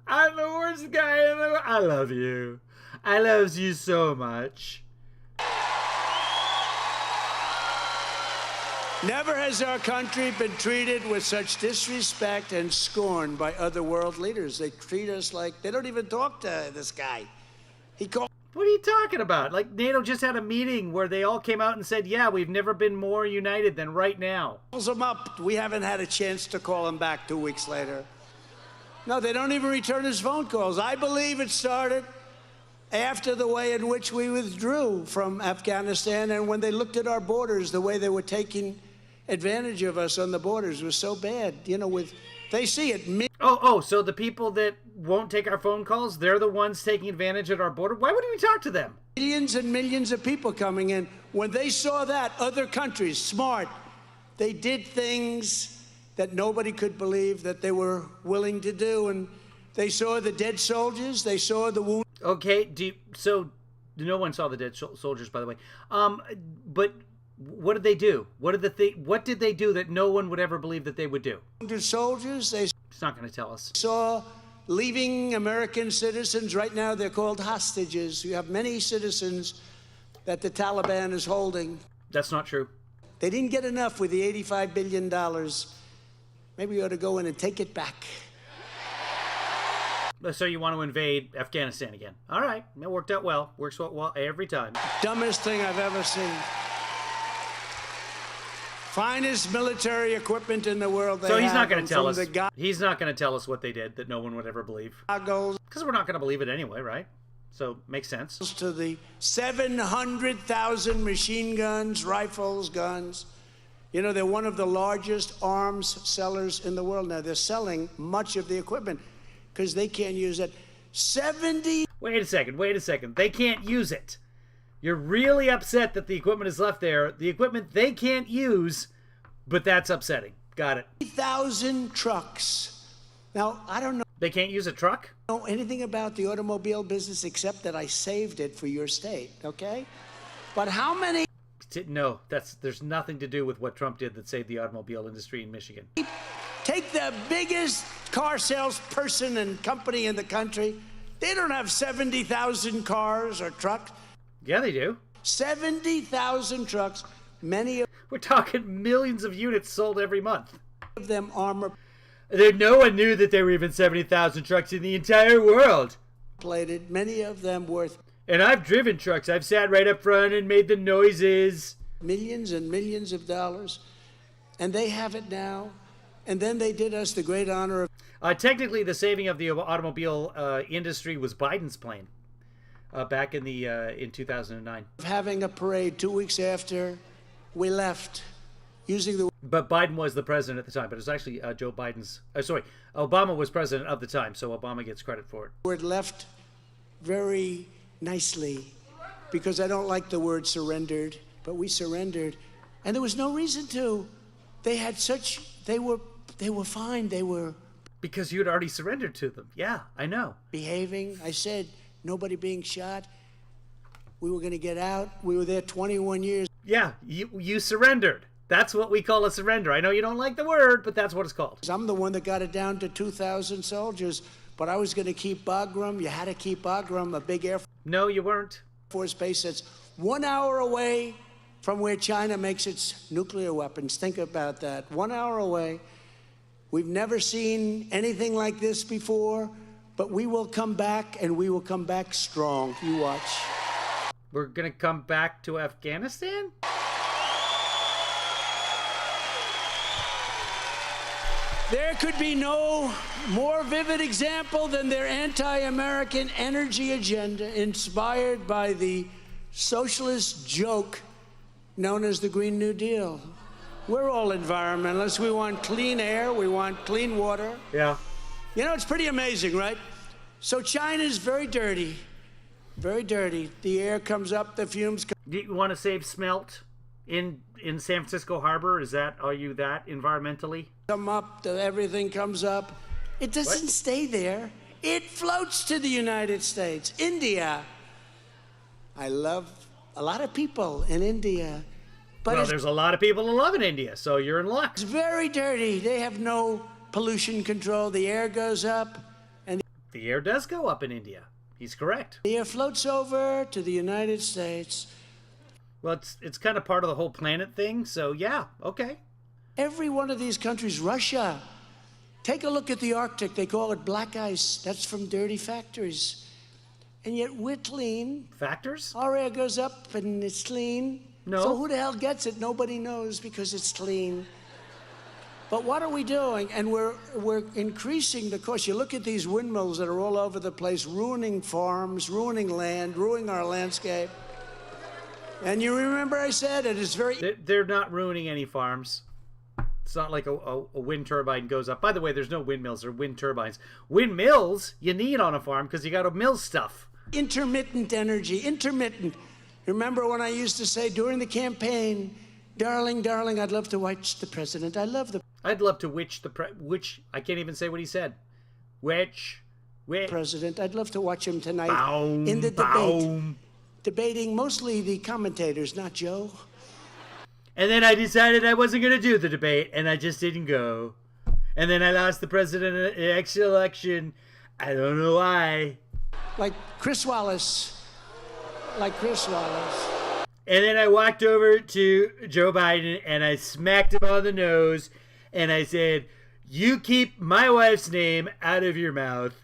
I'm the worst guy in the world. I love you. I love you so much. Never has our country been treated with such disrespect and scorn by other world leaders. They treat us like they don't even talk to this guy. He called. What are you talking about? Like, NATO just had a meeting where they all came out and said, yeah, we've never been more united than right now. Calls him up. We haven't had a chance to call him back 2 weeks later. No, they don't even return his phone calls. I believe it started after the way in which we withdrew from Afghanistan, and when they looked at our borders, the way they were taking advantage of us on the borders was so bad. You know, they see it. So the people that won't take our phone calls, they're the ones taking advantage at our border? Why wouldn't we talk to them? Millions and millions of people coming in. When they saw that, other countries, smart, they did things that nobody could believe that they were willing to do. And they saw the dead soldiers. They saw the wounded. Okay, so no one saw the dead soldiers, by the way. But what did they do? What did they do that no one would ever believe that they would do? Wounded soldiers. It's not going to tell us. Saw leaving American citizens. Right now, they're called hostages. You have many citizens that the Taliban is holding. That's not true. They didn't get enough with the $85 billion. Maybe we ought to go in and take it back. So you want to invade Afghanistan again? All right, that worked out well. Works out well every time. Dumbest thing I've ever seen. Finest military equipment in the world. So he's not going to tell us. He's not going to tell us what they did that no one would ever believe. Because we're not going to believe it anyway, right? So makes sense. To the 700,000 machine guns, rifles, guns. You know, they're one of the largest arms sellers in the world now. They're selling much of the equipment because they can't use it. 70. Wait a second. They can't use it. You're really upset that the equipment is left there. The equipment they can't use, but that's upsetting. Got it. 3,000 trucks. Now, I don't know. They can't use a truck? Know anything about the automobile business except that I saved it for your state, okay? But how many? No, there's nothing to do with what Trump did that saved the automobile industry in Michigan. Take the biggest car salesperson and company in the country. They don't have 70,000 cars or trucks. Yeah, they do. 70,000 trucks. Many of We're talking millions of units sold every month. them armor No one knew that there were even 70,000 trucks in the entire world. plated. Many of them worth And I've driven trucks. I've sat right up front and made the noises. millions and millions of dollars. And they have it now. And then they did us the great honor of technically, the saving of the automobile industry was Biden's plan back in 2009. having a parade 2 weeks after we left, using the But Biden was the president at the time. But it was actually Joe Biden's. Obama was president of the time, so Obama gets credit for it. word left very nicely, because I don't like the word surrendered, but we surrendered, and there was no reason to. They were fine. They were Because you had already surrendered to them. Yeah, I know. behaving. I said, nobody being shot. We were going to get out. We were there 21 years. Yeah, you surrendered. That's what we call a surrender. I know you don't like the word, but that's what it's called. I'm the one that got it down to 2,000 soldiers, but I was going to keep Bagram. You had to keep Bagram, a big Air No, you weren't. Force base that's 1 hour away from where China makes its nuclear weapons. Think about that. 1 hour away. We've never seen anything like this before, but we will come back, and we will come back strong. You watch. We're going to come back to Afghanistan? There could be no more vivid example than their anti-American energy agenda, inspired by the socialist joke known as the Green New Deal. We're all environmentalists. We want clean air. We want clean water. Yeah. You know, it's pretty amazing, right? So China's very dirty. Very dirty. The air comes up, the fumes come. Do you want to save smelt in San Francisco Harbor? Are you that environmentally? Come up, everything comes up. It doesn't stay there. It floats to the United States. India. I love a lot of people in India. But Well, it's there's a lot of people who love in India, so you're in luck. very dirty. They have no pollution control. The air goes up, and The air does go up in India. He's correct. the air floats over to the United States. Well, it's kind of part of the whole planet thing, so yeah, okay. Every one of these countries, Russia, take a look at the Arctic. They call it black ice. That's from dirty factories. And yet we're clean. Factors? Our air goes up and it's clean. No. So who the hell gets it? Nobody knows because it's clean. But what are we doing? And we're increasing the cost. You look at these windmills that are all over the place, ruining farms, ruining land, ruining our landscape. And you remember I said it is very... They're not ruining any farms. It's not like a wind turbine goes up. By the way, there's no windmills or wind turbines. Windmills you need on a farm because you got to mill stuff. Intermittent energy, intermittent. Remember when I used to say during the campaign, darling, darling, I'd love to watch the president. I love the I'd love to which I can't even say what he said. Which president. I'd love to watch him tonight Boom, in the debate. boom. Debating mostly the commentators, not Joe. And then I decided I wasn't going to do the debate, and I just didn't go. And then I lost the president election. I don't know why. Like Chris Wallace. Like Chris Wallace. And then I walked over to Joe Biden, and I smacked him on the nose, and I said, you keep my wife's name out of your mouth.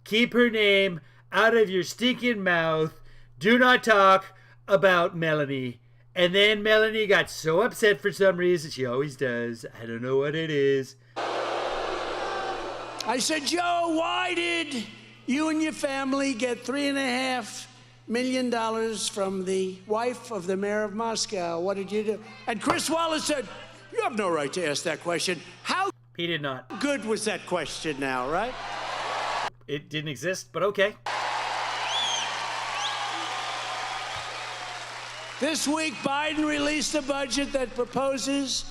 Keep her name out of your stinking mouth. Do not talk about Melanie. And then Melanie got so upset for some reason. She always does. I don't know what it is. I said, Joe, why did you and your family get $3.5 million from the wife of the mayor of Moscow? What did you do? And Chris Wallace said, you have no right to ask that question. How He did not. good was that question now, right? It didn't exist, but okay. This week, Biden released a budget that proposes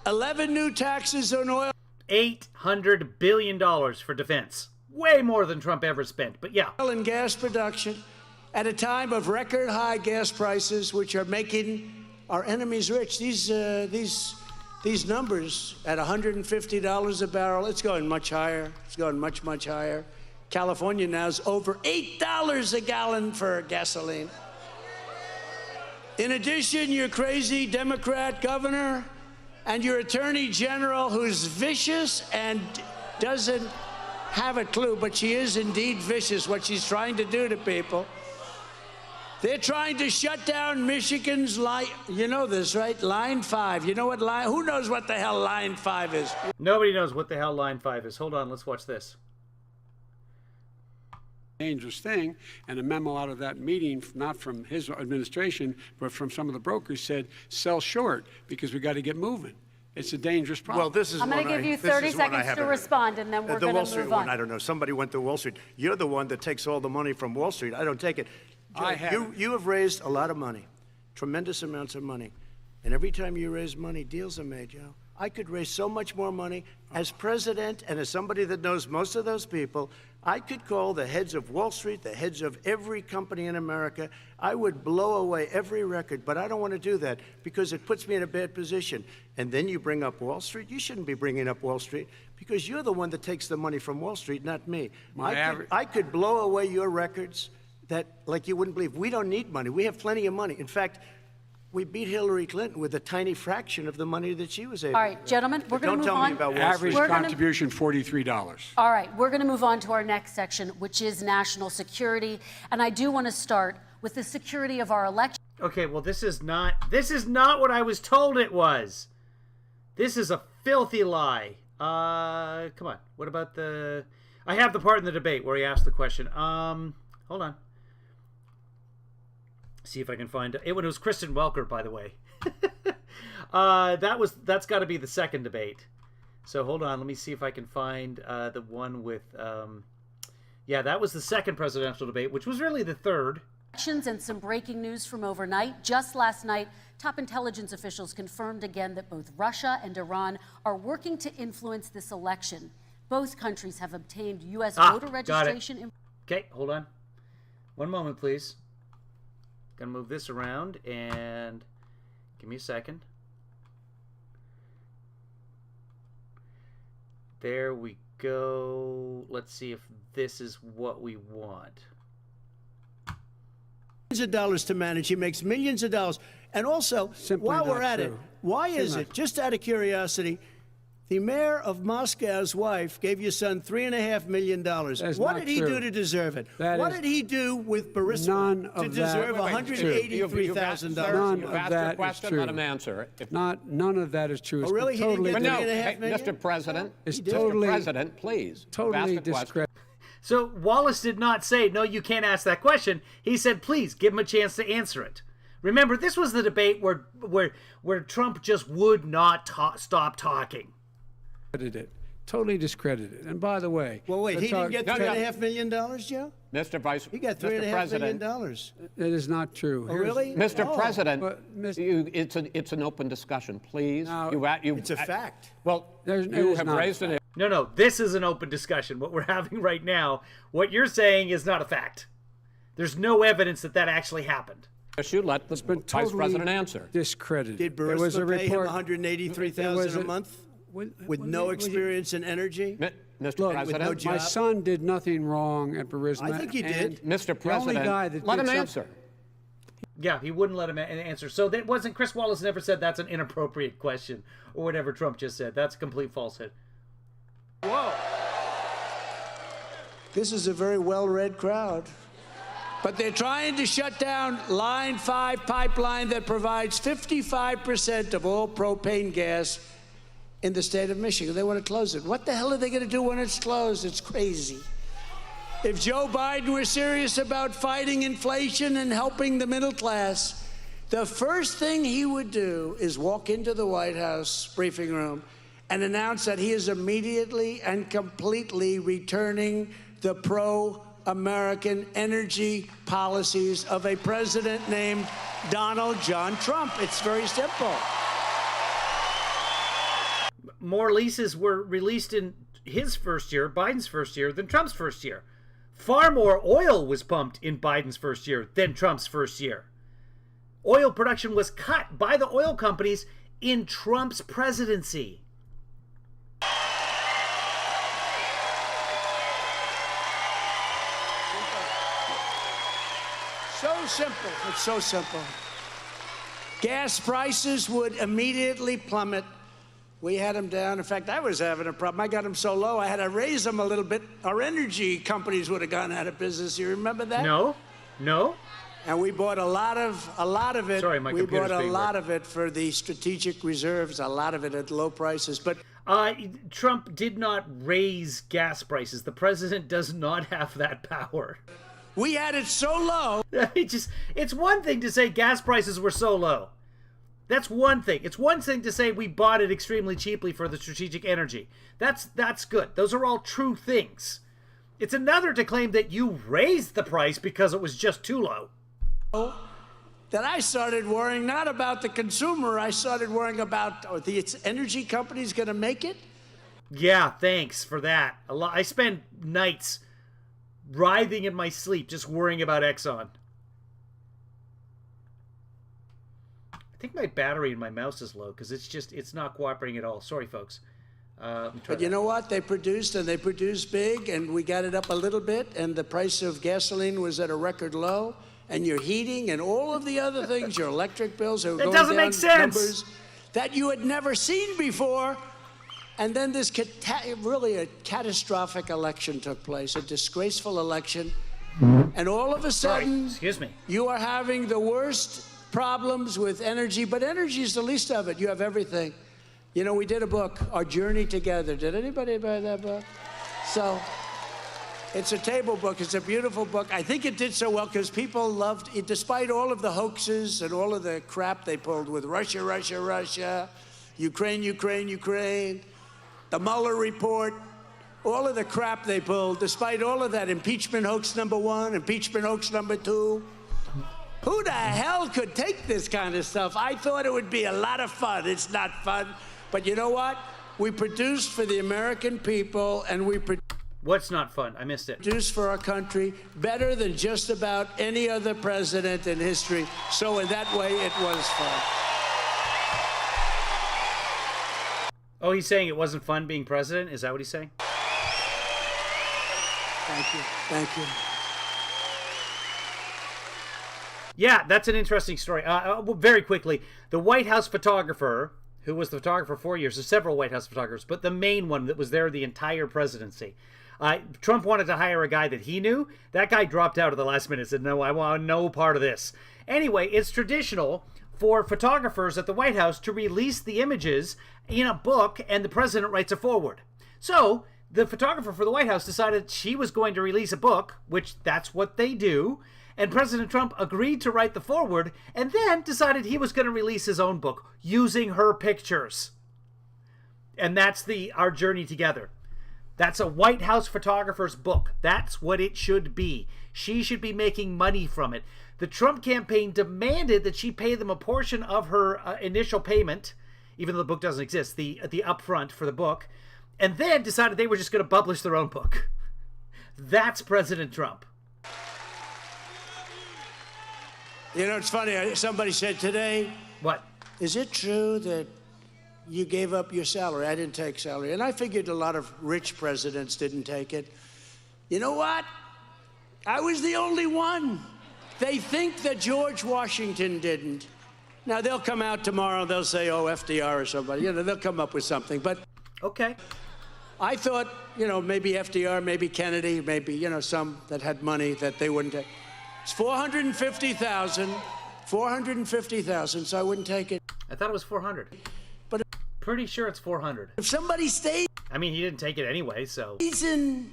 11 new taxes on oil. $800 billion for defense. Way more than Trump ever spent, but yeah. And gas production at a time of record high gas prices, which are making our enemies rich. These numbers at $150 a barrel, it's going much higher. It's going much, much higher. California now is over $8 a gallon for gasoline. In addition, your crazy Democrat governor and your attorney general, who's vicious and doesn't have a clue, but she is indeed vicious, what she's trying to do to people. They're trying to shut down Michigan's line. You know this, right? Line 5. You know what line? Who knows what the hell Line 5 is? Nobody knows what the hell Line 5 is. Hold on, let's watch this. Dangerous thing, and a memo out of that meeting, not from his administration, but from some of the brokers, said sell short because we got to get moving. It's a dangerous problem. Well, this is I'm going to give you 30 seconds to respond, and then we're the going Wall to Street move one, on. I don't know. Somebody went to Wall Street. You're the one that takes all the money from Wall Street. I don't take it. I haven't. You have raised a lot of money, tremendous amounts of money. And every time you raise money, deals are made, Joe. I could raise so much more money. As president and as somebody that knows most of those people, I could call the heads of Wall Street, the heads of every company in America. I would blow away every record, but I don't want to do that because it puts me in a bad position. And then you bring up Wall Street. You shouldn't be bringing up Wall Street because you're the one that takes the money from Wall Street, not me. I could blow away your records that, like you wouldn't believe. We don't need money. We have plenty of money. In fact, we beat Hillary Clinton with a tiny fraction of the money that she was able All right, gentlemen, we're going to move on. Don't tell me about Wall Average Street. contribution, $43. All right, we're going to move on to our next section, which is national security. And I do want to start with the security of our election. Okay, well, this is not what I was told it was. This is a filthy lie. Come on. What about I have the part in the debate where he asked the question. Hold on. See if I can find it. It was Kristen Welker, by the way. That's got to be the second debate. So hold on, let me see if I can find the one with. Yeah, that was the second presidential debate, which was really the third. And some breaking news from overnight. Just last night, top intelligence officials confirmed again that both Russia and Iran are working to influence this election. Both countries have obtained U.S. voter registration. Okay, hold on. One moment, please. Gonna move this around and give me a second. There we go. Let's see if this is what we want. Millions of dollars to manage. He makes millions of dollars. And also, Simply while we're not at it, true. why is it, just out of curiosity, the mayor of Moscow's wife gave your son $3.5 million. is What not did he true. do to deserve it? That What is did he do with Burisma none to of that- deserve Wait, $183,000? None You've of asked that your is question, true. let him answer. If None of that is true. It's Oh, really? He didn't totally get no, $3.5 hey, million? Mr. President, It's Mr. totally- President, please. totally ask the question. discredited. So Wallace did not say, no, you can't ask that question. He said, please, give him a chance to answer it. Remember, this was the debate where Trump just would not stop talking. It. Totally discredited. And by the way, Well, wait, he didn't get No, no. $3.5 million, Joe? Mr. Vice He got Mr. $3.5 President, million. it is not true. Oh, really? Mr. Oh. President, But, it's an open discussion, please. Now, It's a fact. Well, It you is have not a raised an No, this is an open discussion. What we're having right now, what you're saying is not a fact. There's no evidence that that actually happened. issue. Let the It's been Vice totally President answer. discredited. Did There was a Burisma pay him report. $183,000 a month with no experience in energy? Mr. Look, President, no job. My son did nothing wrong at Burisma. I think he and did. Mr. The only President, guy that let did him something- answer. Yeah, he wouldn't let him answer. So that wasn't, Chris Wallace never said that's an inappropriate question or whatever Trump just said. That's a complete falsehood. This is a very well-read crowd. But they're trying to shut down Line 5 pipeline that provides 55% of all propane gas in the state of Michigan. They want to close it. What the hell are they going to do when it's closed? It's crazy. If Joe Biden were serious about fighting inflation and helping the middle class, the first thing he would do is walk into the White House briefing room and announce that he is immediately and completely returning the pro-American energy policies of a president named Donald John Trump. It's very simple. More leases were released in his first year, Biden's first year, than Trump's first year. Far more oil was pumped in Biden's first year than Trump's first year. Oil production was cut by the oil companies in Trump's presidency. So simple. It's so simple. Gas prices would immediately plummet. We had them down. In fact, I was having a problem. I got them so low, I had to raise them a little bit. Our energy companies would have gone out of business. You remember that? No? And we bought a lot of it. Sorry, my we computer's bought a being lot weird. of it for the strategic reserves, a lot of it at low prices. But Trump did not raise gas prices. The president does not have that power. we had it so low. It's one thing to say gas prices were so low. That's one thing. It's one thing to say we bought it extremely cheaply for the strategic energy. That's good. Those are all true things. It's another to claim that you raised the price because it was just too low. That I started worrying not about the consumer, I started worrying about the energy companies going to make it. Yeah, thanks for that. I spend nights writhing in my sleep just worrying about Exxon. I think my battery in my mouse is low because it's not cooperating at all. Sorry, folks. But you know what? They produced big, and we got it up a little bit, and the price of gasoline was at a record low, and your heating and all of the other things, your electric bills are That going doesn't down make sense. numbers that you had never seen before. And then this really a catastrophic election took place, a disgraceful election. And all of a sudden, Excuse me. you are having the worst problems with energy, but energy is the least of it. You have everything. You know, we did a book, Our Journey Together. Did anybody buy that book? So it's a table book. It's a beautiful book. I think it did so well because people loved it, despite all of the hoaxes and all of the crap they pulled with Russia, Russia, Russia, Ukraine, Ukraine, Ukraine, the Mueller report, all of the crap they pulled, despite all of that, impeachment hoax number 1, impeachment hoax number 2. Who the hell could take this kind of stuff? I thought it would be a lot of fun. It's not fun. But you know what? We produced for the American people, and What's not fun? I missed it. Produce for our country better than just about any other president in history. So in that way, it was fun. Oh, he's saying it wasn't fun being president? Is that what he's saying? Thank you. Thank you. Yeah, that's an interesting story. Well, very quickly, the White House photographer, who was the photographer for 4 years, there's several White House photographers, but the main one that was there the entire presidency. Trump wanted to hire a guy that he knew. That guy dropped out at the last minute and said, no, I want no part of this. Anyway, it's traditional for photographers at the White House to release the images in a book, and the president writes a foreword. So the photographer for the White House decided she was going to release a book, which that's what they do, and President Trump agreed to write the foreword and then decided he was going to release his own book using her pictures. And that's our journey together. That's a White House photographer's book. That's what it should be. She should be making money from it. The Trump campaign demanded that she pay them a portion of her initial payment, even though the book doesn't exist, the upfront for the book, and then decided they were just going to publish their own book. That's President Trump. You know, it's funny. Somebody said today, What? is it true that you gave up your salary? I didn't take salary. And I figured a lot of rich presidents didn't take it. You know what? I was the only one. They think that George Washington didn't. Now, they'll come out tomorrow, they'll say, oh, FDR or somebody. You know, they'll come up with something. But Okay. I thought, you know, maybe FDR, maybe Kennedy, maybe, you know, some that had money that they wouldn't take. It's $450,000, so I wouldn't take it. I thought it was 400. But Pretty sure it's 400. if somebody stays I mean, he didn't take it anyway, so. in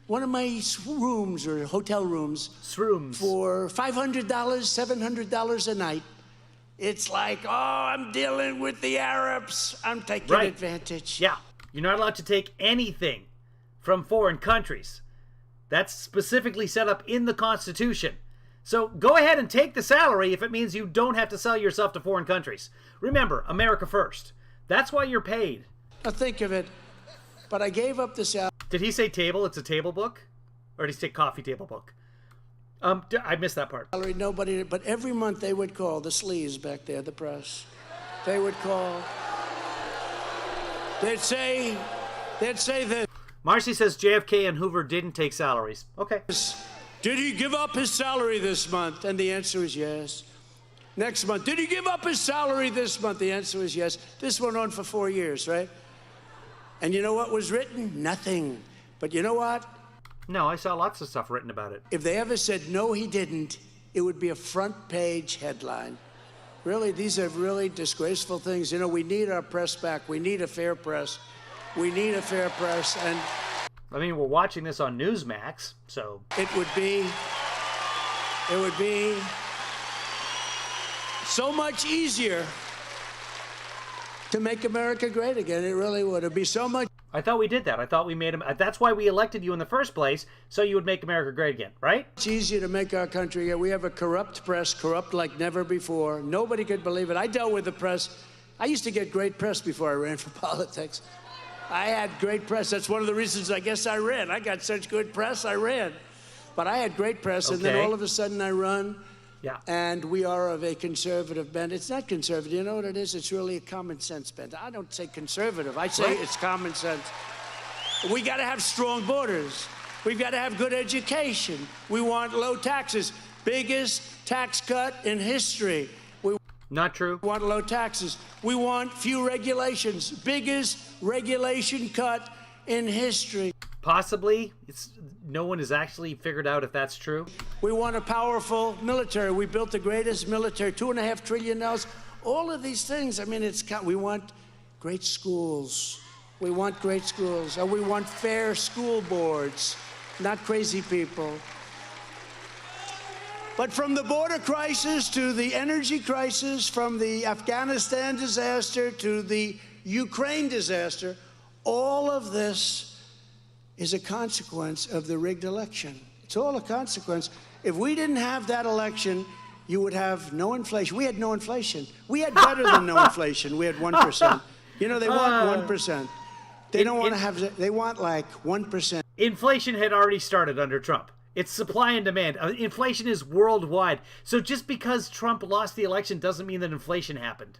one of my rooms or hotel rooms Shrooms. for $500, $700 a night, it's like, oh, I'm dealing with the Arabs. I'm taking Right. advantage. Yeah. You're not allowed to take anything from foreign countries. That's specifically set up in the Constitution. So go ahead and take the salary if it means you don't have to sell yourself to foreign countries. Remember, America first. That's why you're paid. Now think of it. But I gave up the salary. Did he say table? It's a table book? Or did he say coffee table book? I missed that part. Nobody, but every month they would call the sleaze back there, the press. They would call. They'd say this. Marcy says JFK and Hoover didn't take salaries. Okay. Did he give up his salary this month? And the answer is yes. Next month, did he give up his salary this month? The answer is yes. This went on for 4 years, right? And you know what was written? Nothing. But you know what? No, I saw lots of stuff written about it. If they ever said, no, he didn't, it would be a front page headline. Really, these are really disgraceful things. You know, we need our press back. We need a fair press. We need a fair press. And I mean, we're watching this on Newsmax, so. it would be so much easier to make America great again. It really would. It'd be so much. I thought we did that. I thought we made him. That's why we elected you in the first place, so you would make America great again, right? It's easier to make our country great. We have a corrupt press, corrupt like never before. Nobody could believe it. I dealt with the press. I used to get great press before I ran for politics. I had great press. That's one of the reasons I guess I ran. I got such good press, I ran. But I had great press, and then Okay. all of a sudden I run. Yeah. And we are of a conservative bent. It's not conservative. You know what it is? It's really a common sense bent. I don't say conservative. I say it's common sense. We got to have strong borders. We've got to have good education. We want low taxes. Biggest tax cut in history. We Not true. want low taxes. We want few regulations. Biggest regulation cut in history. Possibly. No one has actually figured out if that's true. We want a powerful military. We built the greatest military, $2.5 trillion. All of these things, I mean, we want great schools. We want great schools. And we want fair school boards, not crazy people. But from the border crisis to the energy crisis, from the Afghanistan disaster to the Ukraine disaster, all of this is a consequence of the rigged election. It's all a consequence. If we didn't have that election, you would have no inflation. We had no inflation. We had better than no inflation. We had 1%. You know, they want 1%. They don't want to have, they want like 1%. inflation had already started under Trump. It's supply and demand. Inflation is worldwide. So just because Trump lost the election doesn't mean that inflation happened.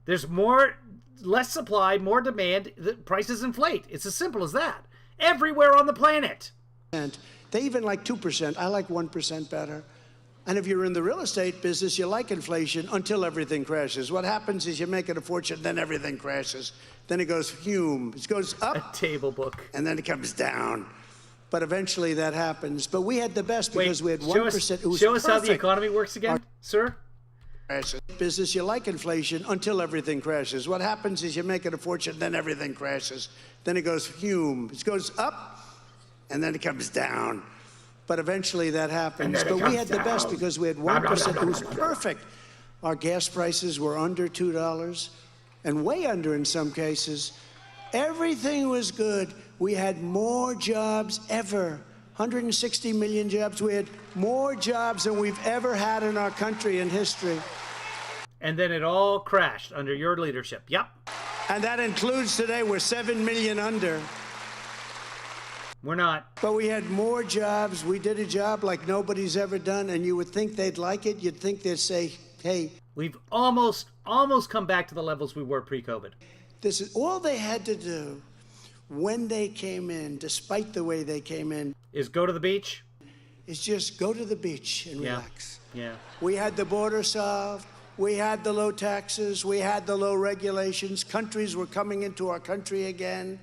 There's less supply, more demand, the prices inflate. It's as simple as that. Everywhere on the planet. And they even like 2%. I like 1% better. And if you're in the real estate business, you like inflation until everything crashes. What happens is you make it a fortune, then everything crashes. Then it goes fume. It goes up. A table book. And then it comes down. But eventually that happens. But we had the best because we had 1%. Show us how the economy works again, sir. Business, you like inflation until everything crashes. What happens is you make it a fortune, then everything crashes. Then it goes fume. It goes up, and then it comes down. But eventually that happens. But we had the best because we had 1%. It was perfect. Our gas prices were under $2 and way under in some cases. Everything was good. We had more jobs ever. 160 million jobs. We had more jobs than we've ever had in our country in history. And then it all crashed under your leadership. Yep. And that includes today, we're 7 million under. We're not. But we had more jobs. We did a job like nobody's ever done, and you would think they'd like it. You'd think they'd say, hey. We've almost come back to the levels we were pre-COVID. This is all they had to do when they came in, despite the way they came in, is go to the beach. Is just go to the beach and relax. Yeah. We had the border solved. We had the low taxes. We had the low regulations. Countries were coming into our country again.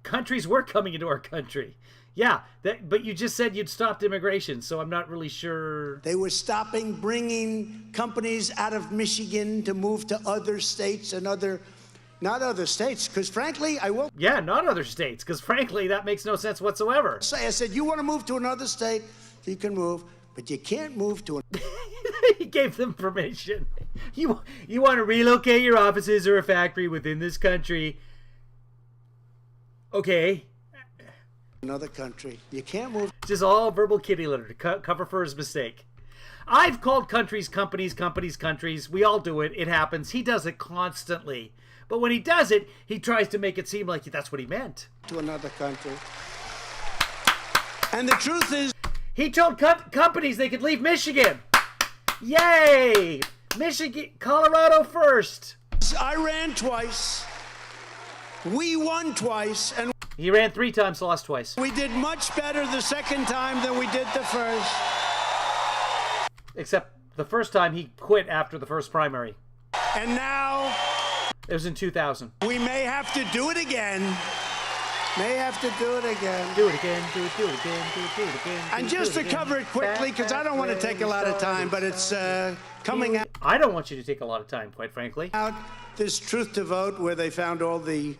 Countries were coming into our country. Yeah, but you just said you'd stopped immigration, so I'm not really sure. They were stopping bringing companies out of Michigan to move to other states and not other states, because frankly, I won't. Yeah, not other states, because frankly, that makes no sense whatsoever. I said, you want to move to another state, you can move, but you can't move to He gave them permission. You want to relocate your offices or a factory within this country. Okay. Another country. You can't move. Just all verbal kitty litter to cover for his mistake. I've called countries companies, companies countries. We all do it. It happens. He does it constantly. But when he does it, he tries to make it seem like that's what he meant. To another country. And the truth is, he told companies they could leave Michigan. Yay! Michigan, Colorado first. I ran twice. We won twice. And he ran 3 times, lost twice. We did much better the second time than we did the first. Except the first time he quit after the first primary. And now... It was in 2000. We may have to do it again. May have to do it again. Do it again, do it again, do it again. And just to cover it quickly, because I don't want to take a lot of time, but it's coming out. I don't want you to take a lot of time, quite frankly. Out this Truth to Vote, where they found all the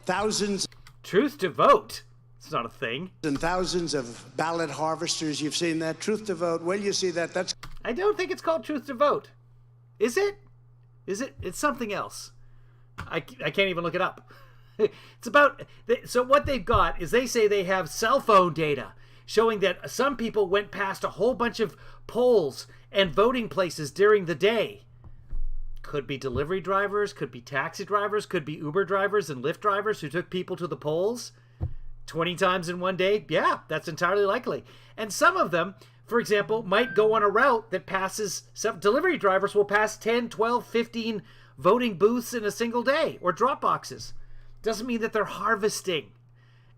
thousands. Truth to Vote? It's not a thing. And thousands of ballot harvesters. You've seen that. Truth to Vote. Well, you see that. That's. I don't think it's called Truth to Vote. Is it? Is it? It's something else. I can't even look it up. It's about, so what they've got is they say they have cell phone data showing that some people went past a whole bunch of polls and voting places during the day. Could be delivery drivers, could be taxi drivers, could be Uber drivers and Lyft drivers who took people to the polls 20 times in one day. Yeah, that's entirely likely. And some of them, for example, might go on a route that passes, some delivery drivers will pass 10, 12, 15 voting booths in a single day, or drop boxes. Doesn't mean that they're harvesting.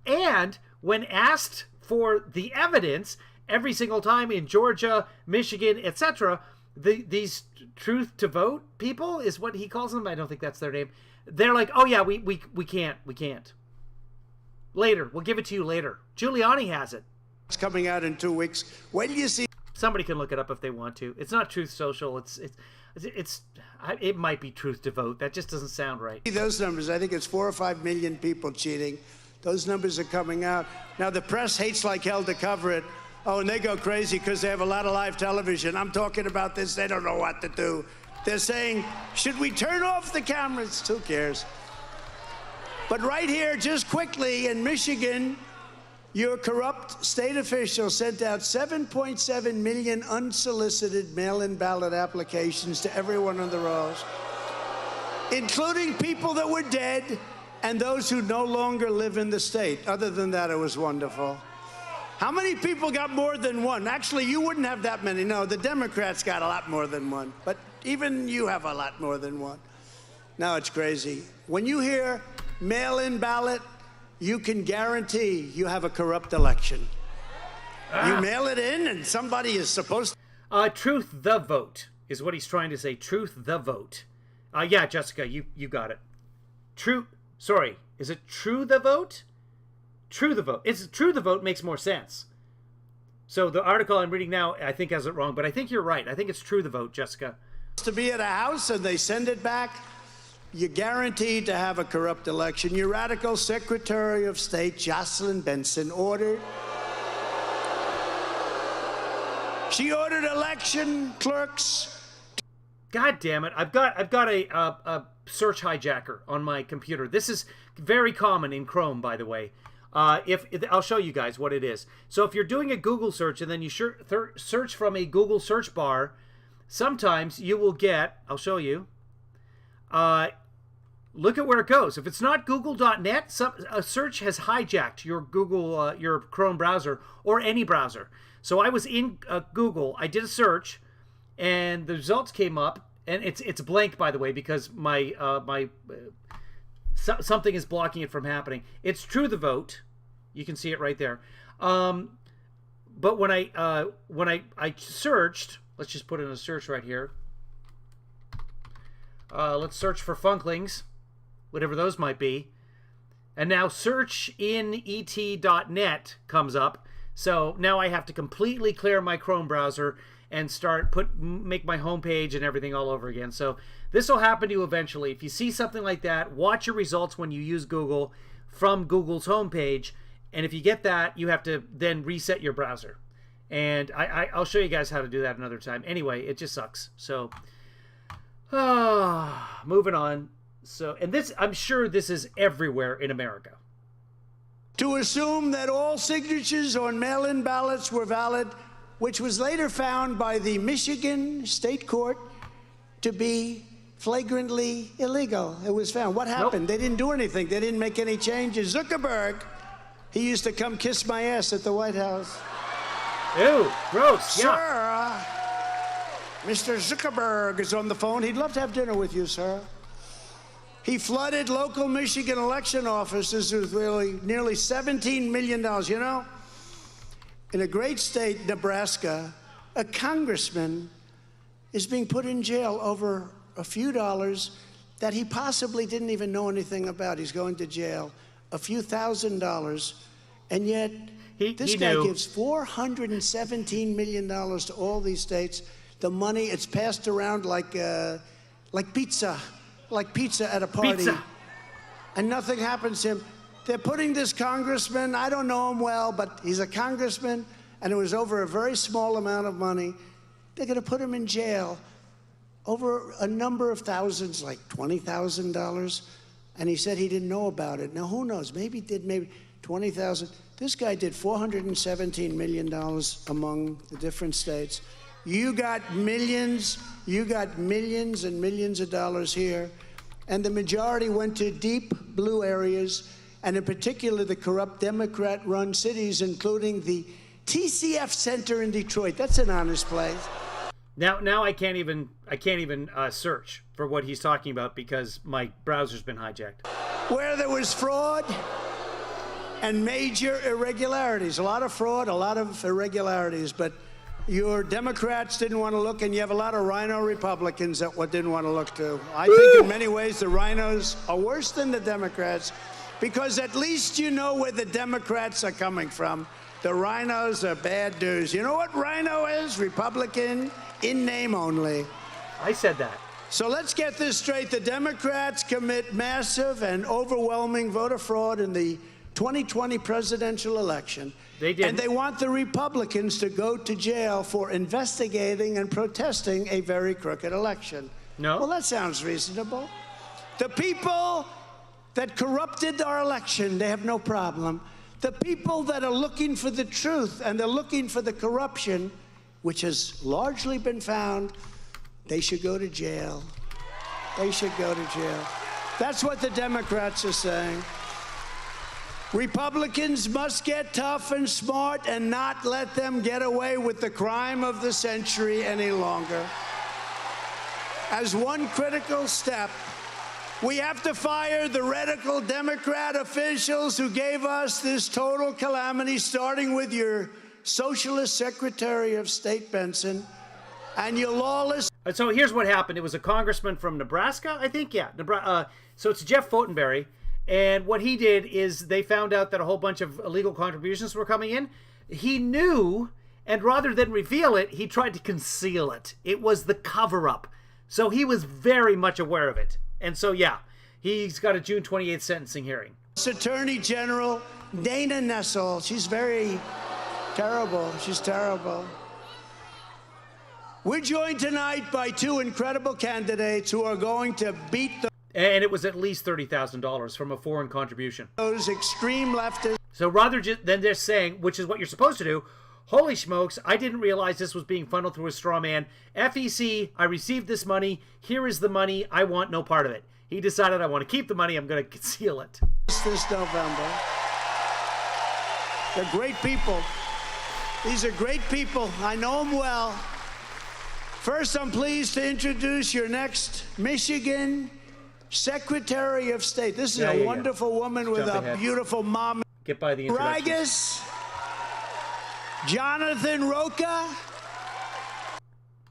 And when asked for the evidence, every single time in Georgia, Michigan, etc., these Truth to Vote people is what he calls them. I don't think that's their name. They're like, oh yeah, we can't. Later, we'll give it to you later. Giuliani has it. It's coming out in 2 weeks. When do you see? Somebody can look it up if they want to. It's not Truth Social. It might be Truth to Vote. That just doesn't sound right. Those numbers, I think it's 4 or 5 million people cheating. Those numbers are coming out. Now, the press hates like hell to cover it. Oh, and they go crazy because they have a lot of live television. I'm talking about this. They don't know what to do. They're saying, should we turn off the cameras? Who cares? But right here, just quickly, in Michigan, your corrupt state official sent out 7.7 million unsolicited mail-in ballot applications to everyone on the rolls, including people that were dead and those who no longer live in the state. Other than that, it was wonderful. How many people got more than one? Actually, you wouldn't have that many. No, the Democrats got a lot more than one. But even you have a lot more than one. No, it's crazy. When you hear mail-in ballot, you can guarantee you have a corrupt election. You mail it in, and somebody is supposed to... Truth the vote is what he's trying to say. Truth the vote. Yeah, Jessica, you got it. Sorry, is it true the vote? True the vote. It's true the vote makes more sense. So the article I'm reading now, I think has it wrong, but I think you're right. I think it's true the vote, Jessica. To be at a house and they send it back, you're guaranteed to have a corrupt election. Your radical Secretary of State, Jocelyn Benson, ordered. She ordered election clerks. God damn it! I've got a search hijacker on my computer. This is very common in Chrome, by the way. I'll show you guys what it is. So if you're doing a Google search and then you search from a Google search bar, sometimes you will get, I'll show you, look at where it goes. If it's not google.net, a search has hijacked your Google, your Chrome browser or any browser. So I was in Google, I did a search, and the results came up, and it's blank, by the way, because something is blocking it from happening. It's true the vote. You can see it right there. But when I searched, let's just put in a search right here. Let's search for Funklings, whatever those might be. And now search in et.net comes up. So now I have to completely clear my Chrome browser and make my homepage and everything all over again. So this will happen to you eventually. If you see something like that, watch your results when you use Google from Google's homepage. And if you get that, you have to then reset your browser. And I'll show you guys how to do that another time. Anyway, it just sucks. So, moving on. So, and this, I'm sure this is everywhere in America. To assume that all signatures on mail-in ballots were valid, which was later found by the Michigan State Court to be flagrantly illegal. It was found. What happened? Nope. They didn't do anything. They didn't make any changes. Zuckerberg, he used to come kiss my ass at the White House. Ew, gross. Sir, Mr. Zuckerberg is on the phone. He'd love to have dinner with you, sir. He flooded local Michigan election offices with nearly $17 million. You know, in a great state, Nebraska, a congressman is being put in jail over a few dollars that he possibly didn't even know anything about. He's going to jail. A few $1,000s, and yet this guy gives $417 million to all these states. The money, it's passed around like pizza at a party. Pizza. And nothing happens to him. They're putting this congressman, I don't know him well, but he's a congressman, and it was over a very small amount of money. They're going to put him in jail over a number of thousands, like $20,000. And he said he didn't know about it. Now, who knows? Maybe he did, maybe 20,000. This guy did $417 million among the different states. You got millions and millions of dollars here. And the majority went to deep blue areas, and in particular, the corrupt Democrat-run cities, including the TCF Center in Detroit. That's an honest place. Now I can't even search for what he's talking about because my browser's been hijacked. Where there was fraud and major irregularities. A lot of fraud, a lot of irregularities, but your Democrats didn't want to look, and you have a lot of rhino Republicans that didn't want to look too. I think in many ways the rhinos are worse than the Democrats because at least you know where the Democrats are coming from. The rhinos are bad dudes. You know what rhino is? Republican in name only. I said that. So let's get this straight. The Democrats commit massive and overwhelming voter fraud in the 2020 presidential election. They did. And they want the Republicans to go to jail for investigating and protesting a very crooked election. No. Well, that sounds reasonable. The people that corrupted our election, they have no problem. The people that are looking for the truth and they're looking for the corruption, which has largely been found, they should go to jail. They should go to jail. That's what the Democrats are saying. Republicans must get tough and smart and not let them get away with the crime of the century any longer. As one critical step, we have to fire the radical Democrat officials who gave us this total calamity, starting with your socialist Secretary of State, Benson, and your lawless... So here's what happened. It was a congressman from Nebraska, I think. Yeah, Nebraska. So it's Jeff Fotenberry. And what he did is they found out that a whole bunch of illegal contributions were coming in. He knew, and rather than reveal it, he tried to conceal it. It was the cover-up. So he was very much aware of it. And so, yeah, he's got a June 28th sentencing hearing. Attorney General Dana Nessel. She's very terrible. She's terrible. We're joined tonight by two incredible candidates who are going to beat And it was at least $30,000 from a foreign contribution. those extreme leftists. So rather than just saying, which is what you're supposed to do, holy smokes, I didn't realize this was being funneled through a straw man. FEC, I received this money. Here is the money. I want no part of it. He decided, I want to keep the money. I'm going to conceal it. This November. They're great people. These are great people. I know them well. First, I'm pleased to introduce your next Michigan Secretary of State. This is a wonderful woman with Jump a ahead. beautiful mom. Get by the introductions. Rigas, Jonathan Roca.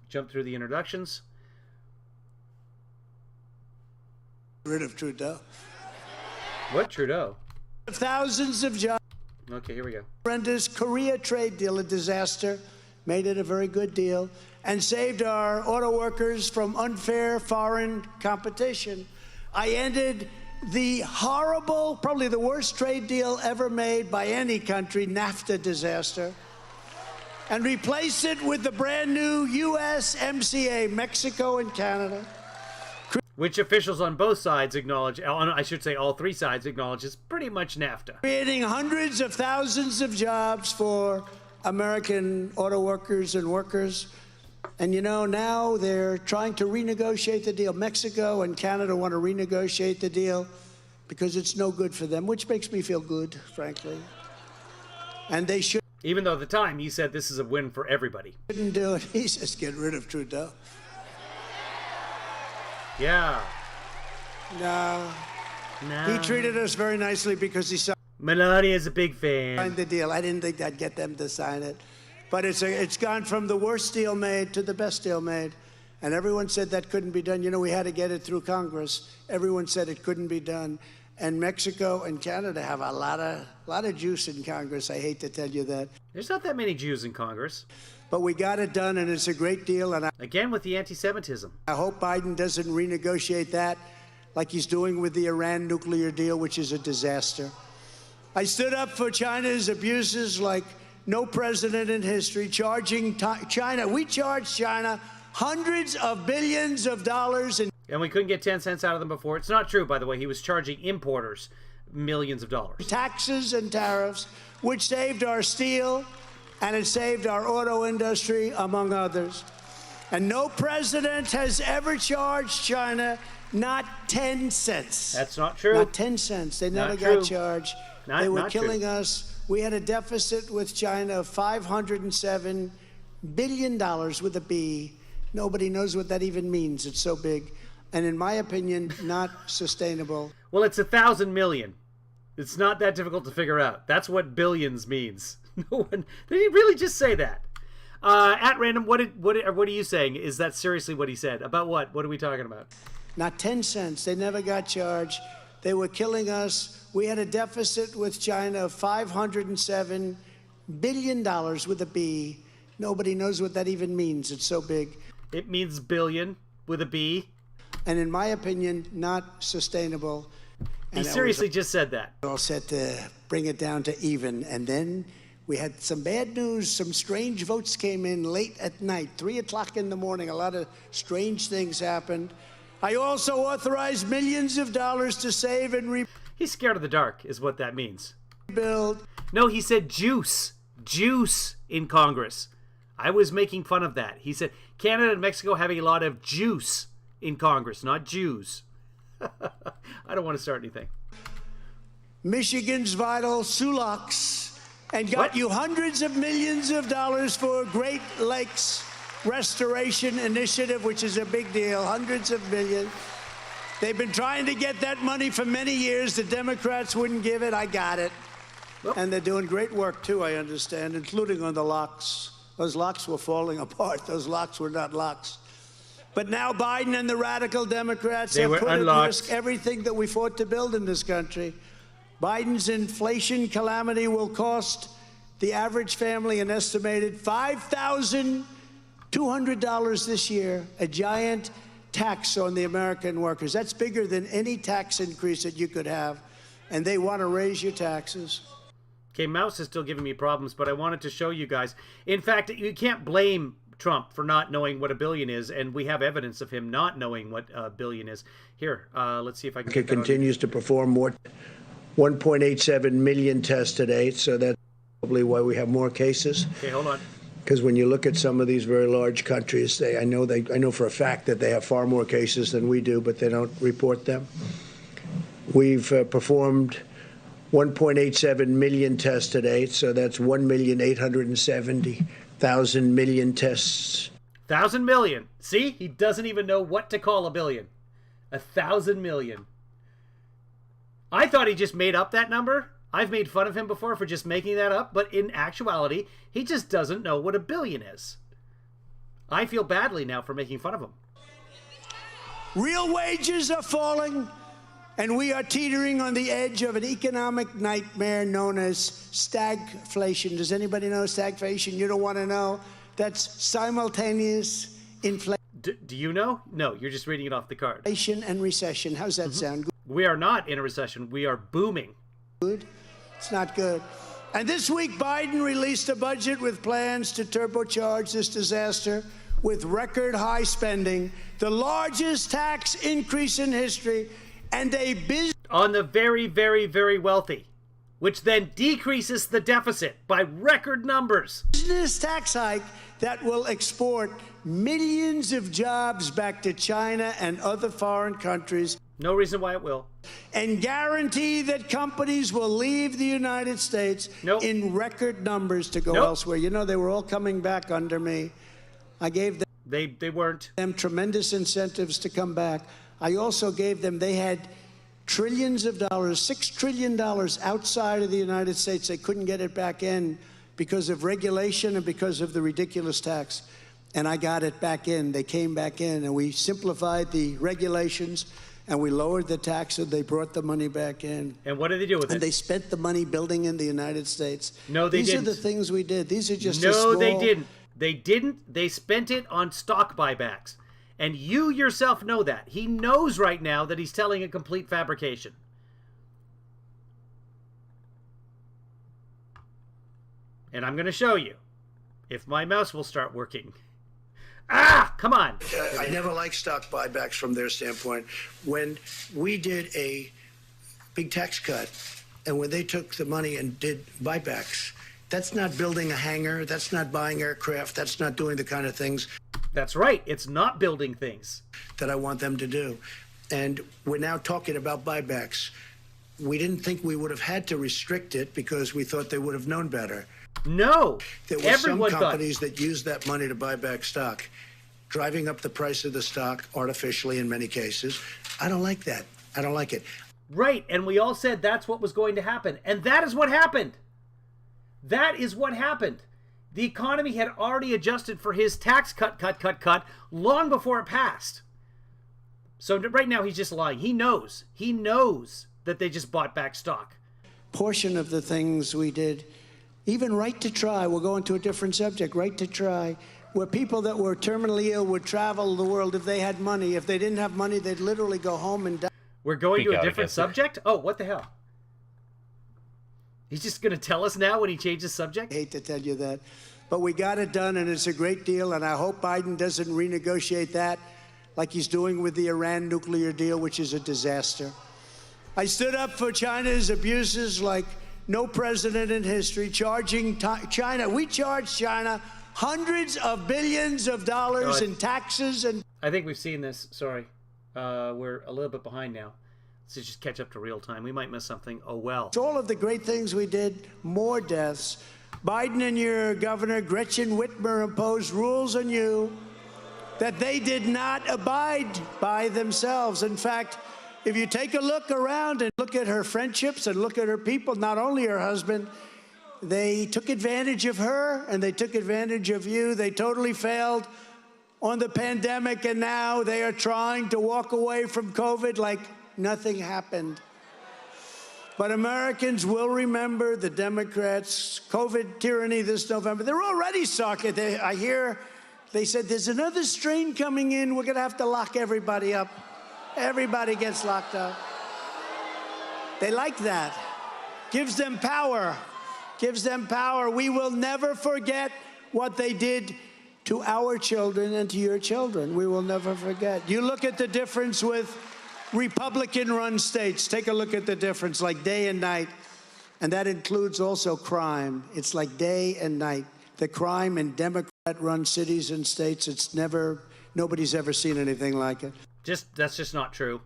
Jump through the introductions. Rid of Trudeau. What? Trudeau? Thousands of jobs. Okay, here we go. Horrendous Korea trade deal, a disaster. Made it a very good deal and saved our auto workers from unfair foreign competition. I ended the horrible, probably the worst trade deal ever made by any country, NAFTA disaster, and replaced it with the brand new USMCA, Mexico and Canada. Which officials on both sides acknowledge, I should say all three sides acknowledge, is pretty much NAFTA. Creating hundreds of thousands of jobs for American auto workers and workers. And you know, now they're trying to renegotiate the deal. Mexico and Canada want to renegotiate the deal because it's no good for them, which makes me feel good, frankly. And they shouldn't Even though at the time he said this is a win for everybody. do it. He says, get rid of Trudeau. Yeah. No. No. He treated us very nicely because he Melania's a big fan. signed the deal. I didn't think I'd get them to sign it. But it's gone from the worst deal made to the best deal made. And everyone said that couldn't be done. You know, we had to get it through Congress. Everyone said it couldn't be done. And Mexico and Canada have a lot of juice in Congress. I hate to tell you that. There's not that many Jews in Congress. But we got it done, and it's a great deal. And Again with the anti-Semitism. I hope Biden doesn't renegotiate that like he's doing with the Iran nuclear deal, which is a disaster. I stood up for China's abuses like no president in history, charging China. We charged China hundreds of billions of dollars in And we couldn't get 10 cents out of them before. It's not true, by the way. He was charging importers millions of dollars. taxes and tariffs, which saved our steel and it saved our auto industry, among others. And no president has ever charged China not 10 cents. That's not true. Not 10 cents. They never Not got true. charged. Not- They were not true. killing us. We had a deficit with China of $507 billion with a B. Nobody knows what that even means. It's so big. And in my opinion, not sustainable. Well, it's 1,000 million. It's not that difficult to figure out. That's what billions means. No one. Did he really just say that? At random, what are you saying? Is that seriously what he said? About what? What are we talking about? Not 10 cents. They never got charged. They were killing us. We had a deficit with China of $507 billion with a B. Nobody knows what that even means. It's so big. It means billion with a B. And in my opinion, not sustainable. He seriously just said that. All set to bring it down to even. And then we had some bad news. Some strange votes came in late at night, 3 o'clock in the morning. A lot of strange things happened. I also authorized millions of dollars to save and He's scared of the dark, is what that means. rebuild. No, he said juice. Juice in Congress. I was making fun of that. He said Canada and Mexico have a lot of juice in Congress, not Jews. I don't want to start anything. Michigan's Vital Sulaks, and got What? you hundreds of millions of dollars for Great Lakes Restoration Initiative, which is a big deal, hundreds of millions. They've been trying to get that money for many years. The Democrats wouldn't give it. I got it. And they're doing great work, too, I understand, including on the locks. Those locks were falling apart. Those locks were not locks. But now Biden and the radical Democrats They have were put at unlocked. risk everything that we fought to build in this country. Biden's inflation calamity will cost the average family an estimated $5,200 this year, a giant tax on the American workers. That's bigger than any tax increase that you could have, and they want to raise your taxes. Okay, Mouse is still giving me problems, but I wanted to show you guys. In fact, you can't blame Trump for not knowing what a billion is, and we have evidence of him not knowing what a billion is. Here, let's see if I can. It continues to perform more, 1.87 million tests to date, so that's probably why we have more cases. Okay, hold on. Because when you look at some of these very large countries, I know for a fact that they have far more cases than we do, but they don't report them. We've performed 1.87 million tests to date, so that's 1,870,000 million tests. 1,000 million. See, he doesn't even know what to call a billion. 1,000 million. I thought he just made up that number. I've made fun of him before for just making that up, but in actuality, he just doesn't know what a billion is. I feel badly now for making fun of him. Real wages are falling, and we are teetering on the edge of an economic nightmare known as stagflation. Does anybody know stagflation? You don't want to know? That's simultaneous inflation Do you know? No, you're just reading it off the card. and recession. How's that sound? We are not in a recession. We are booming. Good? It's not good. And this week, Biden released a budget with plans to turbocharge this disaster with record high spending, the largest tax increase in history, and a On the very, very, very wealthy, which then decreases the deficit by record numbers. business tax hike that will export millions of jobs back to China and other foreign countries, No reason why it will. and guarantee that companies will leave the United States Nope. in record numbers to go Nope. elsewhere. You know, they were all coming back under me. I gave They weren't. them tremendous incentives to come back. I also gave them, they had trillions of dollars, $6 trillion outside of the United States. They couldn't get it back in because of regulation and because of the ridiculous tax. And I got it back in. They came back in, and we simplified the regulations, and we lowered the tax, and they brought the money back in. And what did they do with And it? they spent the money building in the United States. No, they These didn't. are the things we did. These are just a No, small... they didn't. They didn't. They spent it on stock buybacks. And you yourself know that. He knows right now that he's telling a complete fabrication. And I'm going to show you if my mouse will start working. Ah, come on. I never liked stock buybacks from their standpoint. When we did a big tax cut, and when they took the money and did buybacks, that's not building a hangar, that's not buying aircraft, that's not doing the kind of things That's right. It's not building things. that I want them to do. And we're now talking about buybacks. We didn't think we would have had to restrict it because we thought they would have known better. No. There were Everyone some thought. companies that used that money to buy back stock, driving up the price of the stock artificially in many cases. I don't like that. I don't like it. Right. And we all said that's what was going to happen. And that is what happened. That is what happened. The economy had already adjusted for his tax cut long before it passed. So right now he's just lying. He knows. He knows that they just bought back stock. Portion of the things we did, even Right to Try, we'll go into a different subject, Right to Try, where people that were terminally ill would travel the world if they had money. If they didn't have money, they'd literally go home and die. We're going Speak to a out different against it. subject? Oh, what the hell? He's just going to tell us now when he changes subject? I hate to tell you that. But we got it done, and it's a great deal, and I hope Biden doesn't renegotiate that like he's doing with the Iran nuclear deal, which is a disaster. I stood up for China's abuses like no president in history, charging China. We charged China hundreds of billions of dollars in taxes and... I think we've seen this. Sorry. We're a little bit behind now. Let's just catch up to real time. We might miss something. Oh, well. All of the great things we did, more deaths. Biden and your governor, Gretchen Whitmer, imposed rules on you that they did not abide by themselves. In fact, if you take a look around and look at her friendships and look at her people, not only her husband, they took advantage of her and they took advantage of you. They totally failed on the pandemic, and now they are trying to walk away from COVID like nothing happened. But Americans will remember the Democrats' COVID tyranny this November. They're already sucking. I hear they said there's another strain coming in. We're going to have to lock everybody up. Everybody gets locked up. They like that. Gives them power. Gives them power. We will never forget what they did to our children and to your children. We will never forget. You look at the difference with Republican-run states. Take a look at the difference, like day and night. And that includes also crime. It's like day and night. The crime in Democrat-run cities and states, nobody's ever seen anything like it. That's just not true.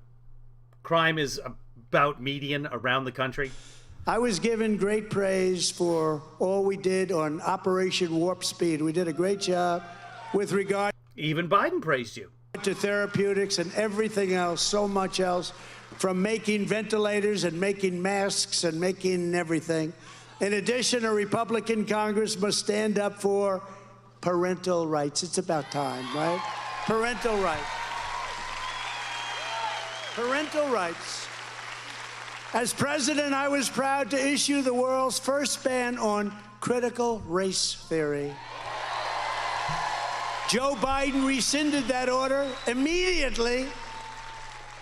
Crime is about median around the country. I was given great praise for all we did on Operation Warp Speed. We did a great job with regard. Even Biden praised you. To therapeutics and everything else, so much else, from making ventilators and making masks and making everything. In addition, a Republican Congress must stand up for parental rights. It's about time, right? Parental rights. Parental rights. As president, I was proud to issue the world's first ban on critical race theory. Joe Biden rescinded that order immediately.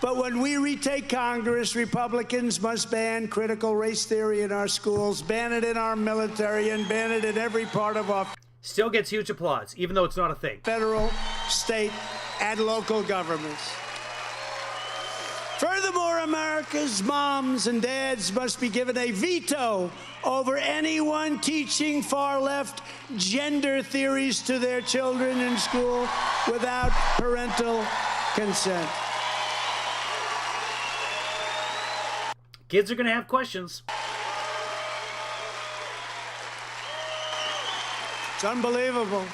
But when we retake Congress, Republicans must ban critical race theory in our schools, ban it in our military, and ban it in every part of our Still gets huge applause, even though it's not a thing. Federal, state, and local governments. Furthermore, America's moms and dads must be given a veto over anyone teaching far-left gender theories to their children in school without parental consent. Kids are going to have questions. It's unbelievable.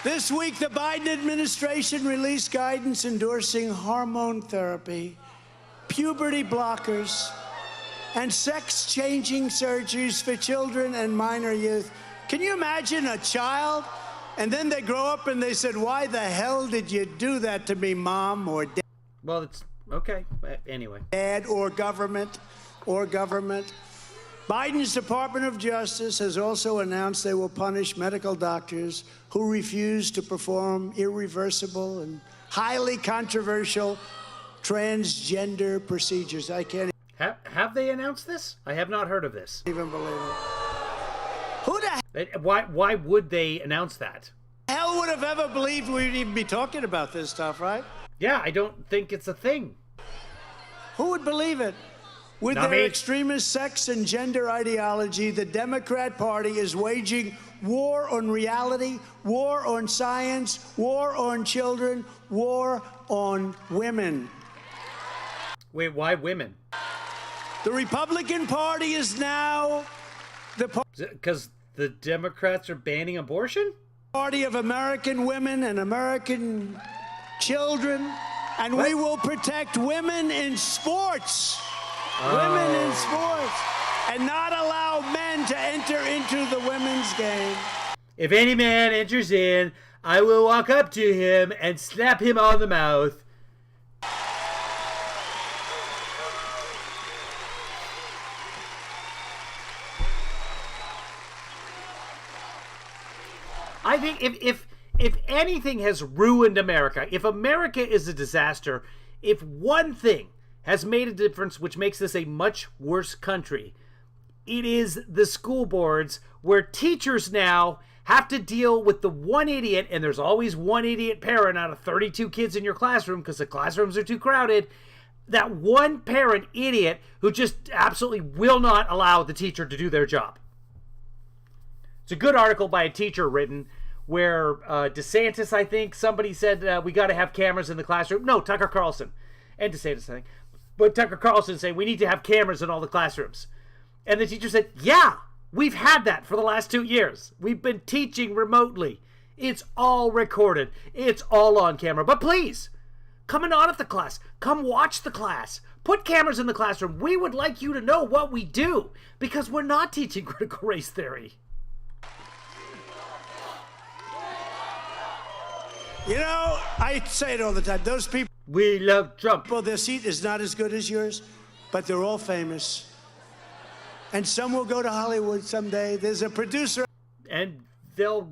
This week, the Biden administration released guidance endorsing hormone therapy, puberty blockers, and sex-changing surgeries for children and minor youth. Can you imagine a child, and then they grow up and they said, "Why the hell did you do that to me, Mom or Dad?" Well, it's okay. Anyway. Dad or government. Biden's Department of Justice has also announced they will punish medical doctors who refuse to perform irreversible and highly controversial transgender procedures. I can't Have they announced this? I have not heard of this. even believe it. Who the Why would they announce that? hell would have ever believed we'd even be talking about this stuff, right? Yeah, I don't think it's a thing. Who would believe it? With Not their me. extremist sex and gender ideology, the Democrat Party is waging war on reality, war on science, war on children, war on women. Wait, why women? The Republican Party is now the Because the Democrats are banning abortion? party of American women and American children, and we will protect women in sports. Women in sports, and not allow men to enter into the women's game. If any man enters in, I will walk up to him and slap him on the mouth. I think if anything has ruined America, if America is a disaster, if one thing has made a difference which makes this a much worse country, it is the school boards, where teachers now have to deal with the one idiot, and there's always one idiot parent out of 32 kids in your classroom because the classrooms are too crowded. That one parent idiot who just absolutely will not allow the teacher to do their job. It's a good article by a teacher written where DeSantis, I think, somebody said we got to have cameras in the classroom. No, Tucker Carlson and DeSantis, I think. But Tucker Carlson saying we need to have cameras in all the classrooms. And the teacher said, yeah, we've had that for the last 2 years. We've been teaching remotely. It's all recorded. It's all on camera. But please, come and audit the class. Come watch the class. Put cameras in the classroom. We would like you to know what we do because we're not teaching critical race theory. You know, I say it all the time. Those people, We love Trump. their seat is not as good as yours, but they're all famous. And some will go to Hollywood someday. There's a producer. And they'll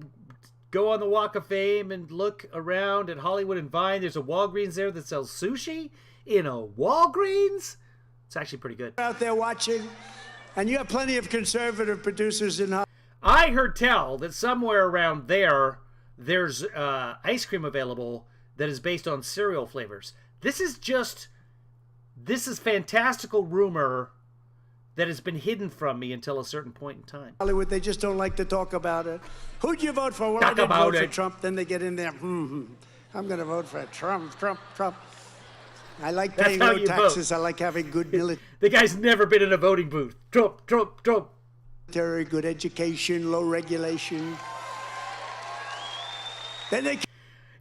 go on the Walk of Fame and look around at Hollywood and Vine. There's a Walgreens there that sells sushi in a Walgreens. It's actually pretty good. Out there watching, and you have plenty of conservative producers in Hollywood. I heard tell that somewhere around there's ice cream available that is based on cereal flavors. This is fantastical rumor that has been hidden from me until a certain point in time. Hollywood, they just don't like to talk about it. Who'd you vote for? Well, Talk I didn't about vote for it. Trump. Then they get in there. I'm going to vote for Trump. I like That's paying how low you taxes. vote. I like having good The guy's never been in a voting booth. Trump. military, good education, low regulation. Then they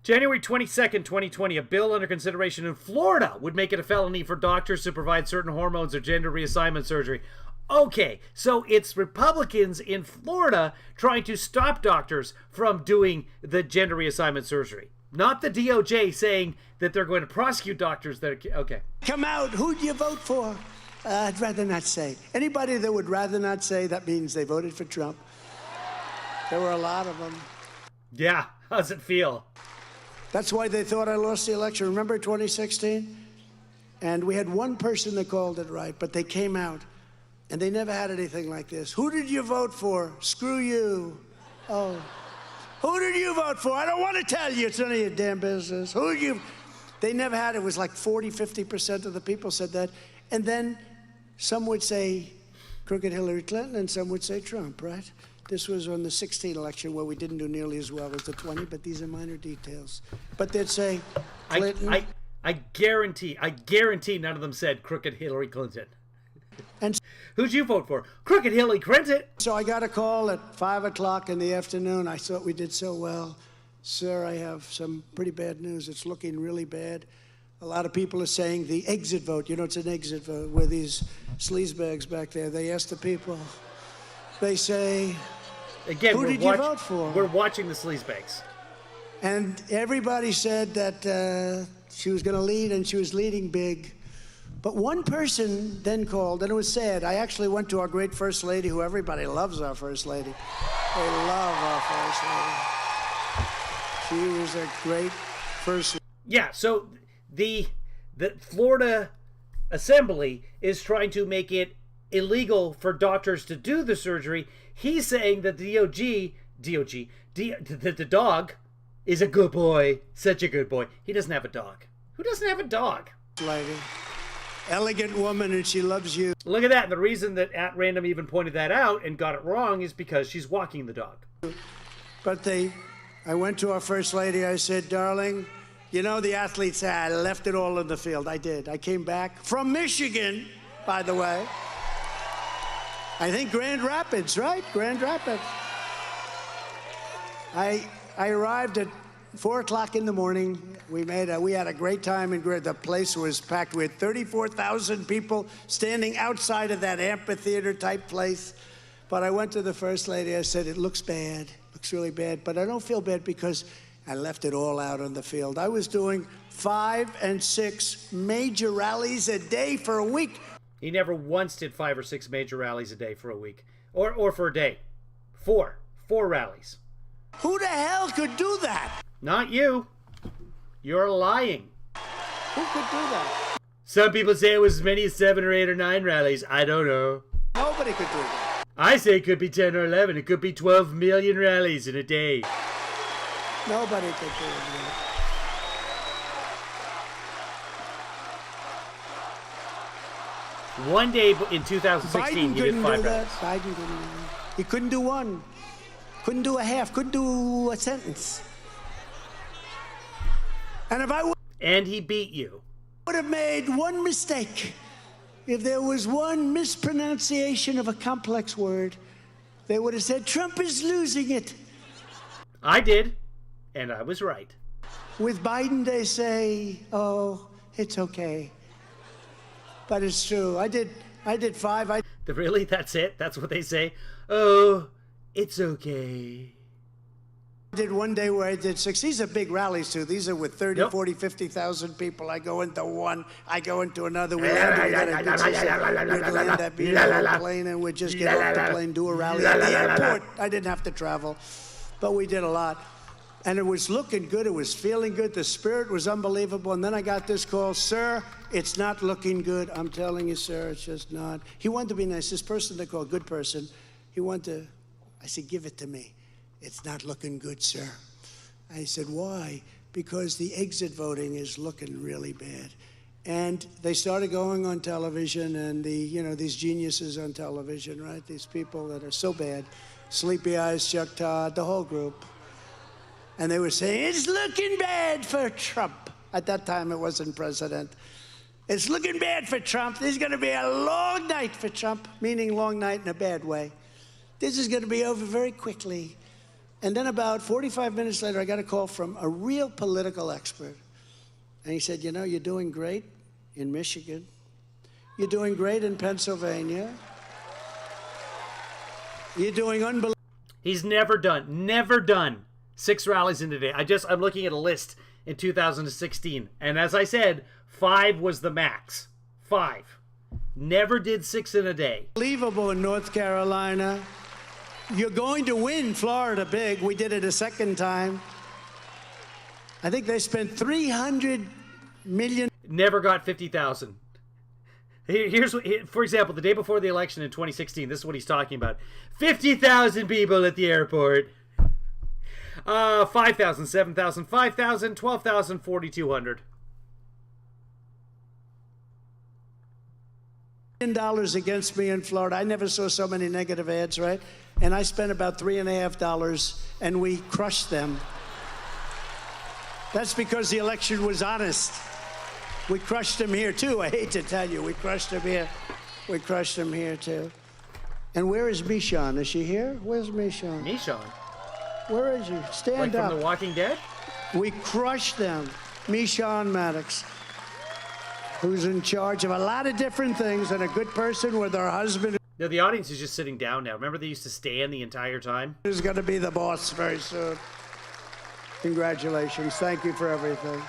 January 22nd, 2020, a bill under consideration in Florida would make it a felony for doctors to provide certain hormones or gender reassignment surgery. Okay, so it's Republicans in Florida trying to stop doctors from doing the gender reassignment surgery. Not the DOJ saying that they're going to prosecute doctors that are... Okay. come out. Who'd you vote for? I'd rather not say. Anybody that would rather not say, that means they voted for Trump. There were a lot of them. Yeah, how's it feel? That's why they thought I lost the election. Remember 2016? And we had one person that called it right, but they came out, and they never had anything like this. Who did you vote for? Screw you. Oh. Who did you vote for? I don't want to tell you. It's none of your damn business. Who did you... They never had it. It was like 50% of the people said that. And then some would say crooked Hillary Clinton, and some would say Trump, right? This was on the 16 election where we didn't do nearly as well as the 20, but these are minor details. But they'd say Clinton. I guarantee none of them said crooked Hillary Clinton. And Who'd you vote for? Crooked Hillary Clinton. so I got a call at 5 o'clock in the afternoon. I thought we did so well. Sir, I have some pretty bad news. It's looking really bad. A lot of people are saying the exit vote. You know, it's an exit vote where these sleazebags back there, they ask the people, they say, Again, who did you vote for? We're watching the sleazebags. And everybody said that she was going to lead, and she was leading big. But one person then called, and it was sad. I actually went to our great First Lady, who everybody loves our First Lady. They love our First Lady. She was a great First Lady. Yeah, so the Florida Assembly is trying to make it illegal for doctors to do the surgery. He's saying that the the dog is a good boy, such a good boy. He doesn't have a dog. Who doesn't have a dog? Lady. Elegant woman, and she loves you. Look at that. And the reason that At Random even pointed that out and got it wrong is because she's walking the dog. But I went to our First Lady. I said, darling, you know, the athletes say I left it all in the field. I did. I came back from Michigan, by the way. I think Grand Rapids, right? Grand Rapids. I arrived at 4 o'clock in the morning. We had a great time, and the place was packed. We had 34,000 people standing outside of that amphitheater type place. But I went to the First Lady. I said, it looks bad, looks really bad. But I don't feel bad because I left it all out on the field. I was doing 5 and 6 major rallies a day for a week. He never once did 5 or 6 major rallies a day for a week. Or for a day. 4 rallies. Who the hell could do that? Not you. You're lying. Who could do that? Some people say it was as many as 7 or 8 or 9 rallies. I don't know. Nobody could do that. I say it could be 10 or 11. It could be 12 million rallies in a day. Nobody could do that. One day in 2016, Biden he did couldn't 5 do that. rallies. Biden couldn't do that. He couldn't do one. couldn't do a half, couldn't do a sentence. And if I And he beat you. would have made one mistake, if there was one mispronunciation of a complex word, they would have said, Trump is losing it. I did, and I was right. With Biden, they say, oh, it's okay. But it's true. I did 5. Really? That's it? That's what they say? Oh, it's okay. I did one day where I did 6. These are big rallies, too. These are with 30, Yep. 40, 50,000 people. I go into one, I go into another. We land a good system. We'd land that beautiful plane, and we'd just get off the plane, do a rally at the airport. I didn't have to travel, but we did a lot. And it was looking good. It was feeling good. The spirit was unbelievable. And then I got this call, sir, it's not looking good. I'm telling you, sir, it's just not. He wanted to be nice. This person they call good person, he wanted to, I said, give it to me. It's not looking good, sir. I said, why? Because the exit voting is looking really bad. And they started going on television, and these geniuses on television, right? These people that are so bad, Sleepy Eyes, Chuck Todd, the whole group. And they were saying, it's looking bad for Trump. At that time, it wasn't president. It's looking bad for Trump. This is going to be a long night for Trump, meaning long night in a bad way. This is going to be over very quickly. And then about 45 minutes later, I got a call from a real political expert. And he said, you're doing great in Michigan. You're doing great in Pennsylvania. You're doing unbelievable. He's never done 6 rallies in a day. I'm looking at a list in 2016. And as I said, 5 was the max. 5. Never did 6 in a day. Unbelievable in North Carolina. You're going to win Florida big. We did it a second time. I think they spent $300 million. Never got 50,000. Here's what, for example, the day before the election in 2016, this is what he's talking about. 50,000 people at the airport. 5,000, 7,000, 5,000, 12,000, 4,200. $1 against me in Florida. I never saw so many negative ads, right? And I spent about $3.50, and we crushed them. That's because the election was honest. We crushed them here, too. I hate to tell you, we crushed them here. We crushed them here, too. And where is Michonne? Is she here? Where's Michonne? Michonne. Where is she? Stand Like up. from The Walking Dead? We crushed them. Michonne Maddox, who's in charge of a lot of different things, and a good person with her husband. No, the audience is just sitting down now. Remember they used to stand the entire time? Who's going to be the boss very soon. Congratulations. Thank you for everything.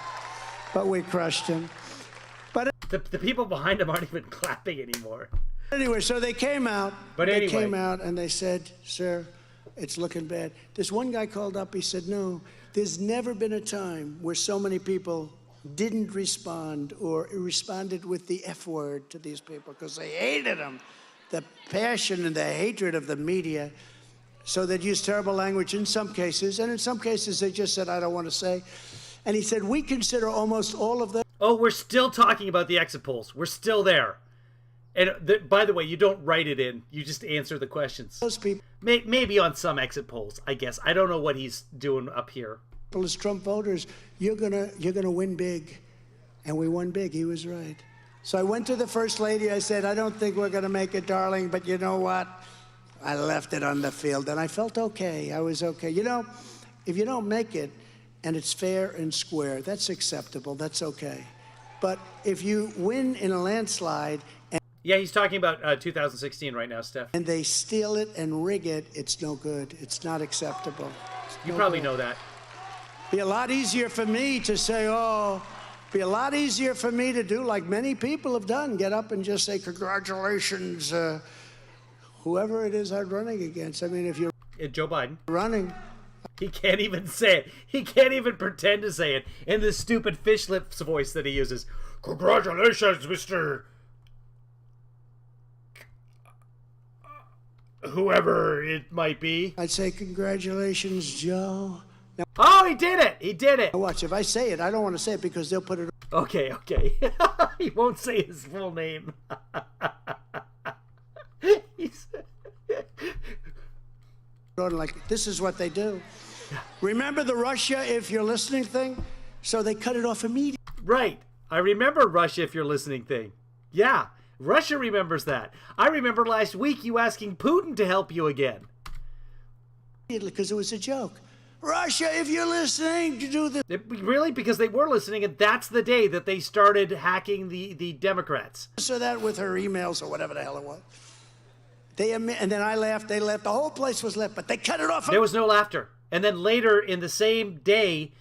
But we crushed him. But The people behind him aren't even clapping anymore. anyway, so they came out. But they anyway. came out and they said, sir, it's looking bad. This one guy called up. He said, no, there's never been a time where so many people didn't respond or responded with the F word to these people because they hated them. The passion and the hatred of the media. So they'd use terrible language in some cases, and in some cases they just said, I don't want to say. And he said, we consider almost all of them. Oh, we're still talking about the exit polls. We're still there. And by the way, you don't write it in. You just answer the questions. Those people Maybe on some exit polls, I guess. I don't know what he's doing up here. as Trump voters, you're gonna win big. And we won big. He was right. So I went to the First Lady. I said, I don't think we're going to make it, darling, but you know what? I left it on the field, and I felt okay. I was okay. If you don't make it, and it's fair and square, that's acceptable. That's okay. But if you win in a landslide, Yeah, he's talking about 2016 right now, Steph. and they steal it and rig it, it's no good. It's not acceptable. You probably know that. Be a lot easier for me to say, be a lot easier for me to do like many people have done. Get up and just say, congratulations, whoever it is I'm running against. I mean, if you're Joe Biden. running, He can't even say it. He can't even pretend to say it in the stupid fish lips voice that he uses. Congratulations, Mr. Whoever it might be. I'd say, congratulations, Joe. Now, Oh, he did it! He did it! watch, if I say it, I don't want to say it because they'll put it. Okay. He won't say his full name. Like, this is what they do. Remember the Russia, if you're listening thing? So they cut it off immediately. Right. I remember Russia, if you're listening thing. Yeah. Russia remembers that. I remember last week you asking Putin to help you again. Because it was a joke. Russia, if you're listening, to do this. Really? Because they were listening, and that's the day that they started hacking the Democrats. So that with her emails or whatever the hell it was. And then I laughed, they left. The whole place was left, but they cut it off. There was no laughter. And then later in the same day,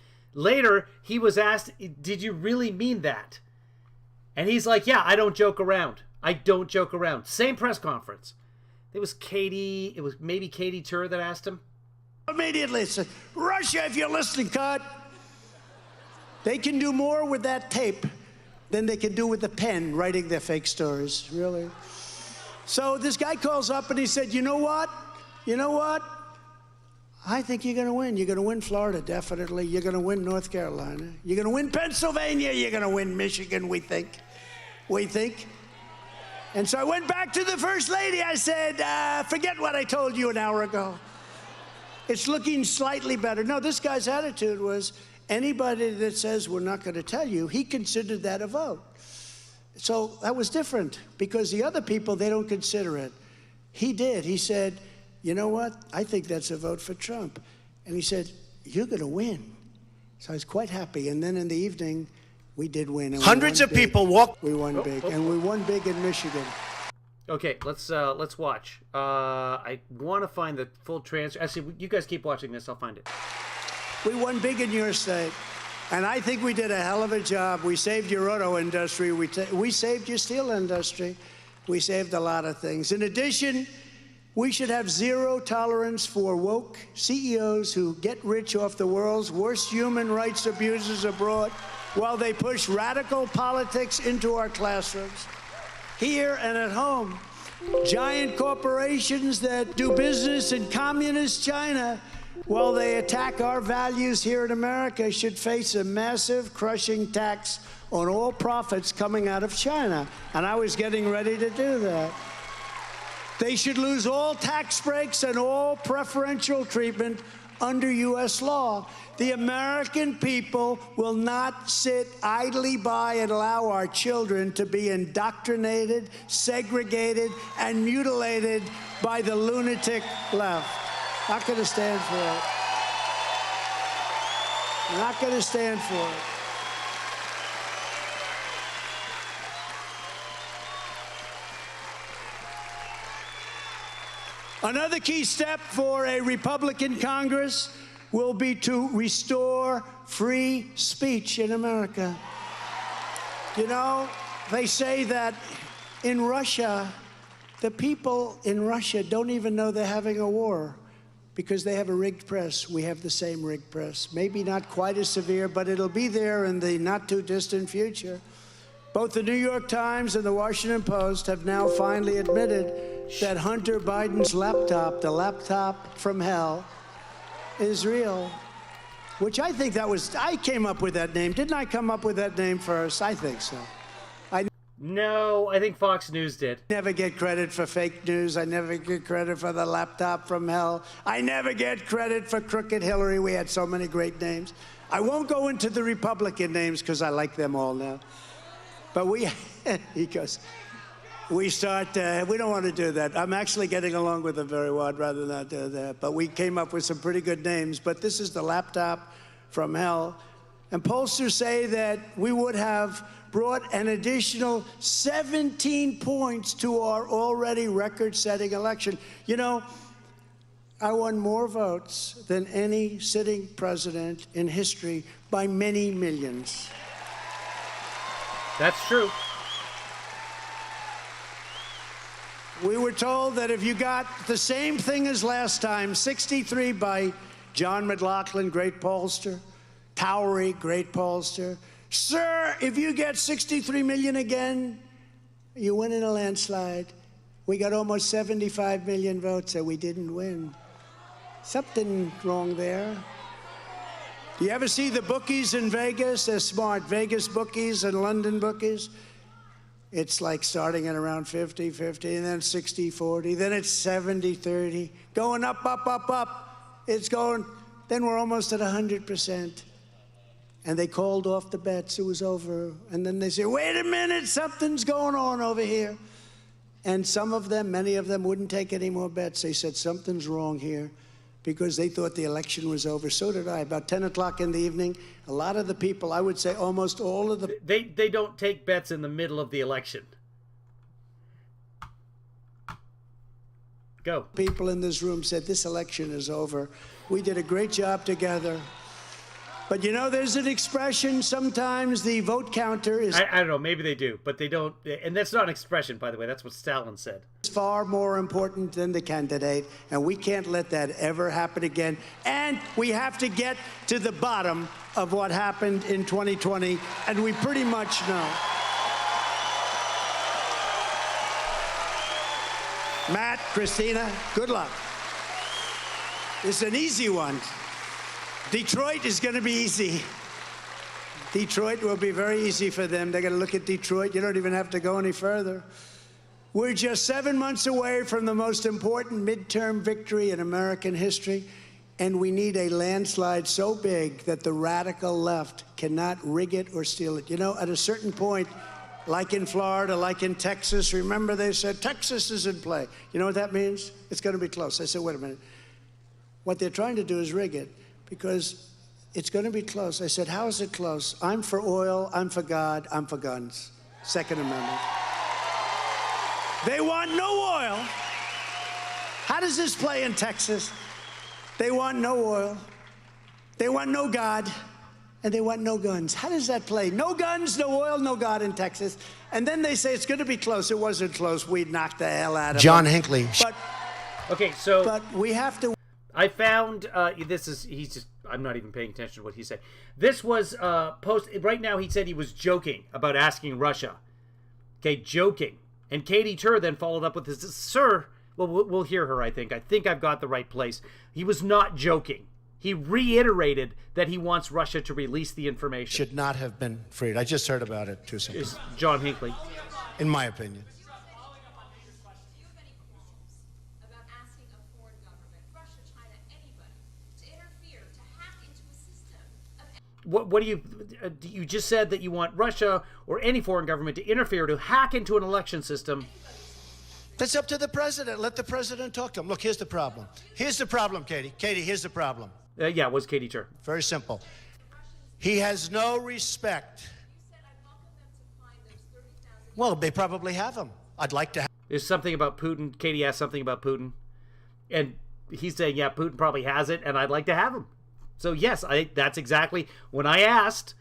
he was asked, did you really mean that? And he's like, yeah, I don't joke around. I don't joke around. Same press conference. It was maybe Katie Tur that asked him. Immediately said, Russia, if you're listening, cut. They can do more with that tape than they can do with the pen writing their fake stories, really. So this guy calls up and he said, you know what? I think you're going to win. You're going to win Florida, definitely. You're going to win North Carolina. You're going to win Pennsylvania. You're going to win Michigan, we think. And so I went back to the First Lady. I said, forget what I told you an hour ago. It's looking slightly better. No, this guy's attitude was anybody that says we're not going to tell you, he considered that a vote. So that was different because the other people, they don't consider it. He did. He said, you know what? I think that's a vote for Trump. And he said, you're going to win. So I was quite happy. And then in the evening, we did win. And Hundreds of people walked. We won big. And we won big in Michigan. Okay, let's watch. I want to find the full transcript. Actually, you guys keep watching this. I'll find it. We won big in your state. And I think we did a hell of a job. We saved your auto industry. We saved your steel industry. We saved a lot of things. In addition, we should have zero tolerance for woke CEOs who get rich off the world's worst human rights abuses abroad while they push radical politics into our classrooms. Here and at home, giant corporations that do business in communist China while they attack our values here in America should face a massive, crushing tax on all profits coming out of China. And I was getting ready to do that. They should lose all tax breaks and all preferential treatment under U.S. law. The American people will not sit idly by and allow our children to be indoctrinated, segregated, and mutilated by the lunatic left. Not going to stand for it. Not going to stand for it. Another key step for a Republican Congress will be to restore free speech in America. You know, they say that in Russia, the people in Russia don't even know they're having a war because they have a rigged press. We have the same rigged press. Maybe not quite as severe, but it'll be there in the not-too-distant future. Both the New York Times and the Washington Post have now finally admitted that Hunter Biden's laptop, the laptop from hell, is real. Which I think I came up with that name. Didn't I come up with that name first? I think so. No, I think Fox News did. Never get credit for fake news. I never get credit for the laptop from hell. I never get credit for Crooked Hillary. We had so many great names. I won't go into the Republican names because I like them all now. But he goes, we don't want to do that. I'm actually getting along with them very well. I'd rather not do that. But we came up with some pretty good names. But this is the laptop from hell. And pollsters say that we would have brought an additional 17 points to our already record-setting election. You know, I won more votes than any sitting president in history by many millions. That's true. We were told that if you got the same thing as last time, 63 by John McLaughlin, great pollster, Towery, great pollster. Sir, if you get 63 million again, you win in a landslide. We got almost 75 million votes, and we didn't win. Something wrong there. You ever see the bookies in Vegas? They're smart. Vegas bookies and London bookies. It's like starting at around 50-50, and then 60-40, then it's 70-30, going up, up, up, up. It's going, then we're almost at 100%. And they called off the bets. It was over. And then they say, wait a minute, something's going on over here. And some of them, many of them, wouldn't take any more bets. They said, something's wrong here, because they thought the election was over. So did I. About 10 o'clock in the evening, a lot of the people, I would say almost all of the... They don't take bets in the middle of the election. Go. People in this room said, this election is over. We did a great job together. But you know, there's an expression, sometimes the vote counter is... I don't know, maybe they do, but they don't. And that's not an expression, by the way. That's what Stalin said. far more important than the candidate, and we can't let that ever happen again. And we have to get to the bottom of what happened in 2020, and we pretty much know. Matt, Christina, good luck. It's an easy one. Detroit is going to be easy. Detroit will be very easy for them. They're going to look at Detroit. You don't even have to go any further. We're just 7 months away from the most important midterm victory in American history, and we need a landslide so big that the radical left cannot rig it or steal it. You know, at a certain point, like in Florida, like in Texas, remember they said, Texas is in play. You know what that means? It's going to be close. I said, wait a minute. What they're trying to do is rig it, because it's going to be close. I said, how is it close? I'm for oil, I'm for God, I'm for guns. Second Amendment. They want no oil. How does this play in Texas? They want no oil. They want no God. And they want no guns. How does that play? No guns, no oil, no God in Texas. And then they say it's going to be close. It wasn't close. We knocked the hell out of John them. Hinckley. Okay, so But we have to... I found I'm not even paying attention to what he said. This was right now he said he was joking about asking Russia. Okay, joking. And Katie Tur then followed up with this, sir, well, we'll hear her, I think. I think I've got the right place. He was not joking. He reiterated that he wants Russia to release the information. Should not have been freed. I just heard about it 2 seconds. Is John Hinckley. In my opinion. What do you just said that you want Russia or any foreign government to interfere, to hack into an election system? That's up to the president. Let the president talk to him. Look, here's the problem. Here's the problem, Katie. Katie, here's the problem. Yeah, it was Katie Tur. Very simple. He has no respect. Well, they probably have him. I'd like to have. There's something about Putin. Katie asked something about Putin. And he's saying, yeah, Putin probably has it, and I'd like to have him. So, yes, that's exactly when I asked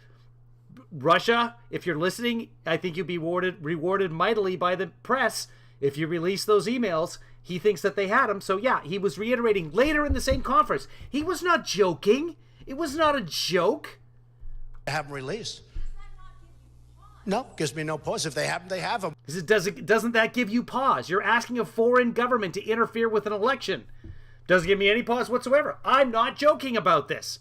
Russia, if you're listening, I think you'd be rewarded mightily by the press if you release those emails. He thinks that they had them. So, yeah, he was reiterating later in the same conference. He was not joking. It was not a joke. Have them released. No, gives me no pause. If they have them, they have them. Doesn't that give you pause? You're asking a foreign government to interfere with an election. Doesn't give me any pause whatsoever. I'm not joking about this.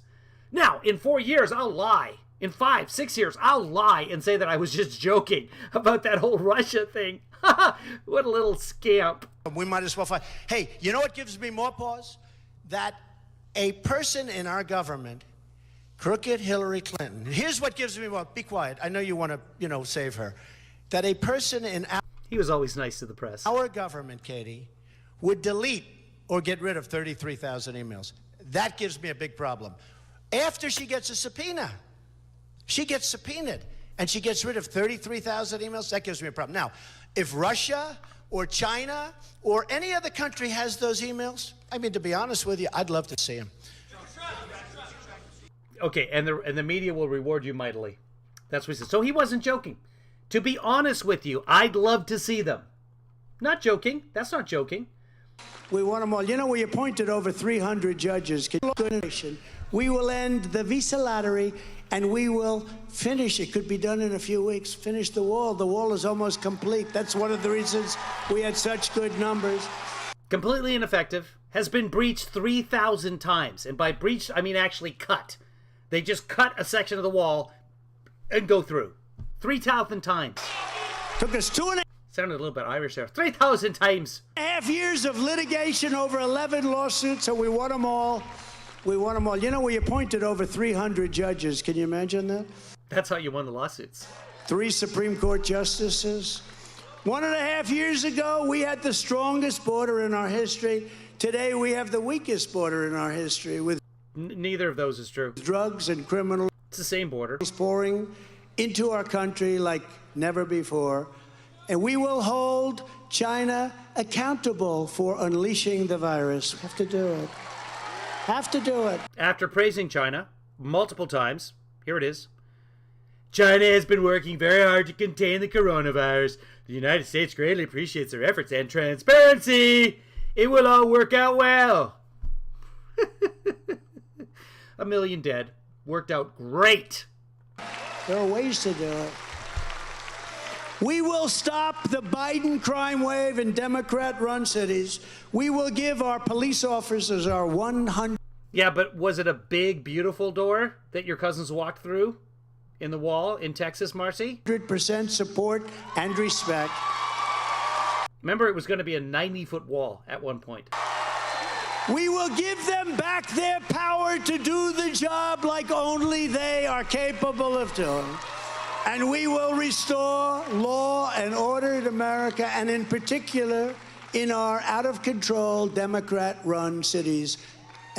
Now, in 4 years, I'll lie. In 5, 6 years, I'll lie and say that I was just joking about that whole Russia thing. What a little scamp. We might as well find. Hey, you know what gives me more pause? That a person in our government, crooked Hillary Clinton, here's what gives me more. Be quiet. I know you want to, save her. That a person in He was always nice to the press. Our government, Katie, would delete or get rid of 33,000 emails. That gives me a big problem. After she gets a subpoena, she gets subpoenaed, and she gets rid of 33,000 emails, that gives me a problem. Now, if Russia or China or any other country has those emails, I mean, to be honest with you, I'd love to see them. Okay, and the media will reward you mightily. That's what he said. So he wasn't joking. To be honest with you, I'd love to see them. Not joking. That's not joking. We want them all. You know, we appointed over 300 judges. We will end the visa lottery, and we will finish. It could be done in a few weeks. Finish the wall. The wall is almost complete. That's one of the reasons we had such good numbers. Completely ineffective. Has been breached 3,000 times. And by breached, I mean actually cut. They just cut a section of the wall and go through. 3,000 times. Took us 2.5 Sounded a little bit Irish there. 3,000 times. years of litigation, over 11 lawsuits, so we won them all. We won them all. You know, we appointed over 300 judges. Can you imagine that? That's how you won the lawsuits. 3 Supreme Court justices. 1.5 years ago, we had the strongest border in our history. Today, we have the weakest border in our history with Neither of those is true. drugs and criminals It's the same border. pouring into our country like never before. And we will hold China accountable for unleashing the virus. Have to do it. Have to do it. After praising China multiple times, here it is. China has been working very hard to contain the coronavirus. The United States greatly appreciates their efforts and transparency. It will all work out well. 1 million dead. Worked out great. There are ways to do it. We will stop the Biden crime wave in Democrat-run cities. We will give our police officers our 100% Yeah, but was it a big, beautiful door that your cousins walked through in the wall in Texas, Marcy? support and respect. Remember, it was going to be a 90-foot wall at one point. We will give them back their power to do the job like only they are capable of doing. And we will restore law and order in America, and in particular, in our out-of-control Democrat-run cities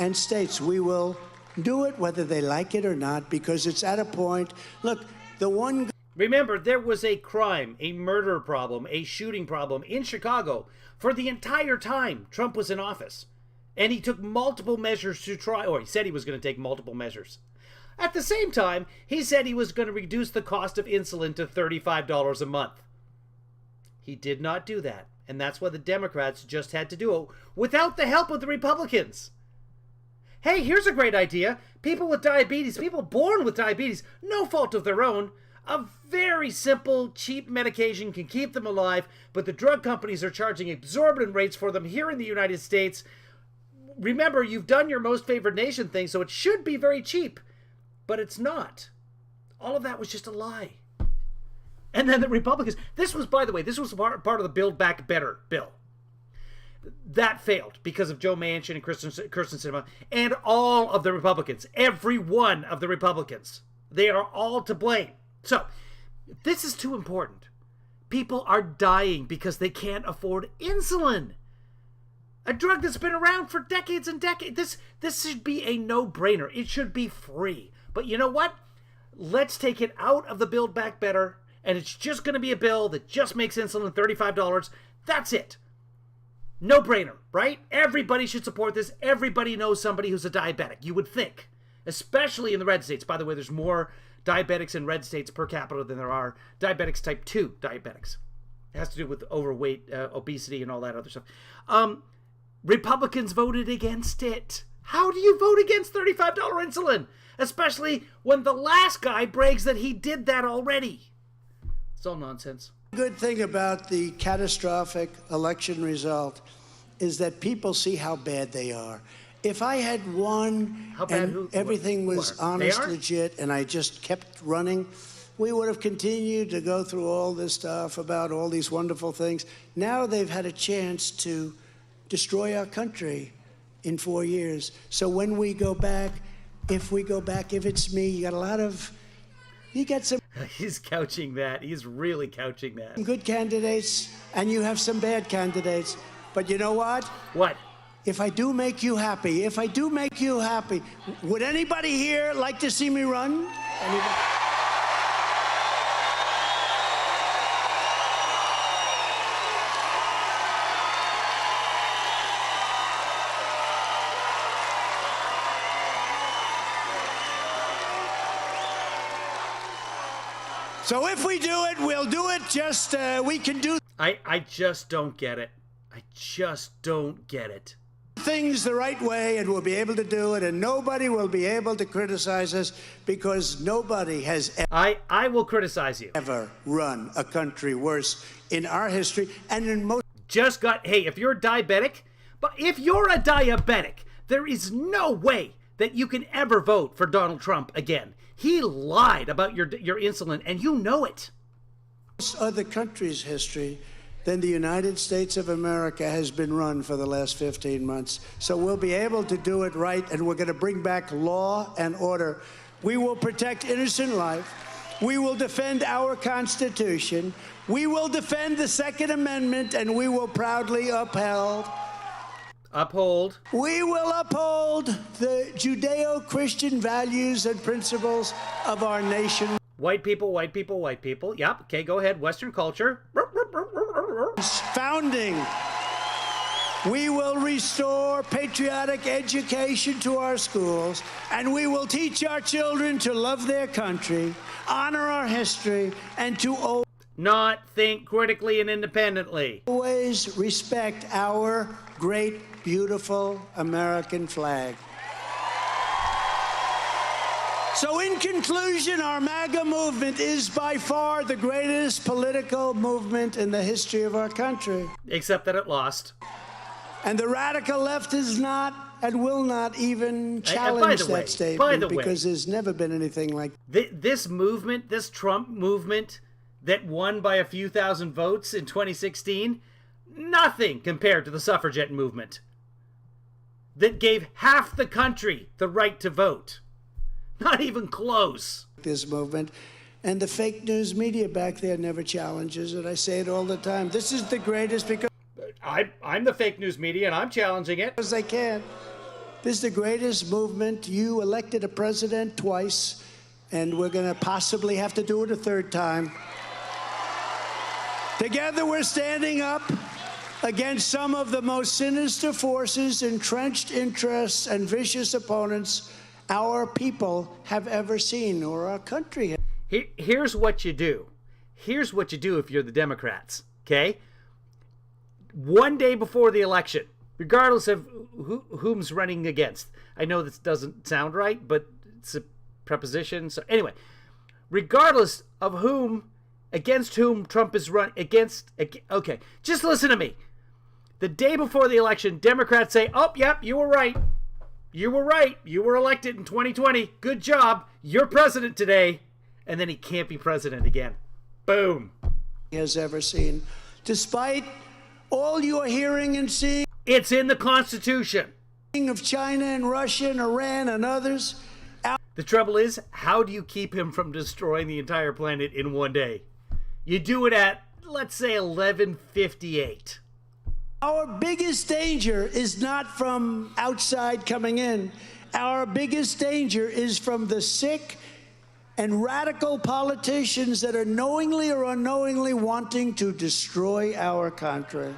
and states. We will do it whether they like it or not, because it's at a point. Look, the one... Remember, there was a crime, a murder problem, a shooting problem in Chicago for the entire time Trump was in office. And he took multiple measures to try, or he said he was going to take multiple measures. At the same time, he said he was going to reduce the cost of insulin to $35 a month. He did not do that, and that's why the Democrats just had to do it without the help of the Republicans. Hey, here's a great idea. People with diabetes, people born with diabetes, no fault of their own, a very simple, cheap medication can keep them alive, but the drug companies are charging exorbitant rates for them here in the United States. Remember, you've done your most favored nation thing, so it should be very cheap. But it's not. All of that was just a lie. And then the Republicans, this was, by the way, this was part of the Build Back Better bill. That failed because of Joe Manchin and Kyrsten Sinema and all of the Republicans. Every one of the Republicans. They are all to blame. So, this is too important. People are dying because they can't afford insulin. A drug that's been around for decades and decades. This should be a no-brainer. It should be free. But you know what? Let's take it out of the Build Back Better, and it's just going to be a bill that just makes insulin $35. That's it. No-brainer, right? Everybody should support this. Everybody knows somebody who's a diabetic, you would think. Especially in the red states. By the way, there's more diabetics in red states per capita than there are diabetics type 2 diabetics. It has to do with overweight, obesity, and all that other stuff. Republicans voted against it. How do you vote against $35 insulin? Especially when the last guy brags that he did that already. It's all nonsense. Good thing about the catastrophic election result is that people see how bad they are. If I had won and everything was honest, legit, and I just kept running, we would have continued to go through all this stuff about all these wonderful things. Now they've had a chance to destroy our country in 4 years. So when we go back, if it's me, you got some He's couching that. He's really couching that. good candidates, and you have some bad candidates. But you know what? What? If I do make you happy, would anybody here like to see me run? Anybody? So if we do it, we'll do it. Just we can do I just don't get it. I just don't get it. things the right way, and we'll be able to do it, and nobody will be able to criticize us, because nobody has I will criticize you. ever run a country worse in our history, and in most Hey, if you're diabetic, there is no way that you can ever vote for Donald Trump again. He lied about your insulin, and you know it. other countries' history than the United States of America has been run for the last 15 months. So we'll be able to do it right, and we're going to bring back law and order. We will protect innocent life. We will defend our Constitution. We will defend the Second Amendment, and we will proudly uphold. We will uphold the Judeo-Christian values and principles of our nation. White people, white people, white people. Yep. Okay, go ahead. Western culture. Founding. We will restore patriotic education to our schools, and we will teach our children to love their country, honor our history, and to not think critically and independently. Always respect our great, beautiful American flag. So in conclusion, our MAGA movement is by far the greatest political movement in the history of our country. Except that it lost. And the radical left is not and will not even challenge that statement because there's never been anything like this movement, this Trump movement that won by a few thousand votes in 2016, nothing compared to the suffragette movement that gave half the country the right to vote. Not even close. This movement. And the fake news media back there never challenges it. I say it all the time. This is the greatest because I'm the fake news media, and I'm challenging it. Because they can. This is the greatest movement. You elected a president twice, and we're going to possibly have to do it a third time. Together we're standing up against some of the most sinister forces, entrenched interests, and vicious opponents our people have ever seen, or our country. Here's what you do. Here's what you do if you're the Democrats, okay? One day before the election, regardless of whom's running against. I know this doesn't sound right, but it's a preposition. So anyway, regardless of against whom Trump is running against, okay, just listen to me. The day before the election, Democrats say, oh, yep, you were right. You were right. You were elected in 2020. Good job. You're president today. And then he can't be president again. Boom. Has ever seen. Despite all you are hearing and seeing. It's in the Constitution. Of China and Russia and Iran and others. The trouble is, how do you keep him from destroying the entire planet in one day? You do it at, let's say, 11:58. Our biggest danger is not from outside coming in. Our biggest danger is from the sick and radical politicians that are knowingly or unknowingly wanting to destroy our country.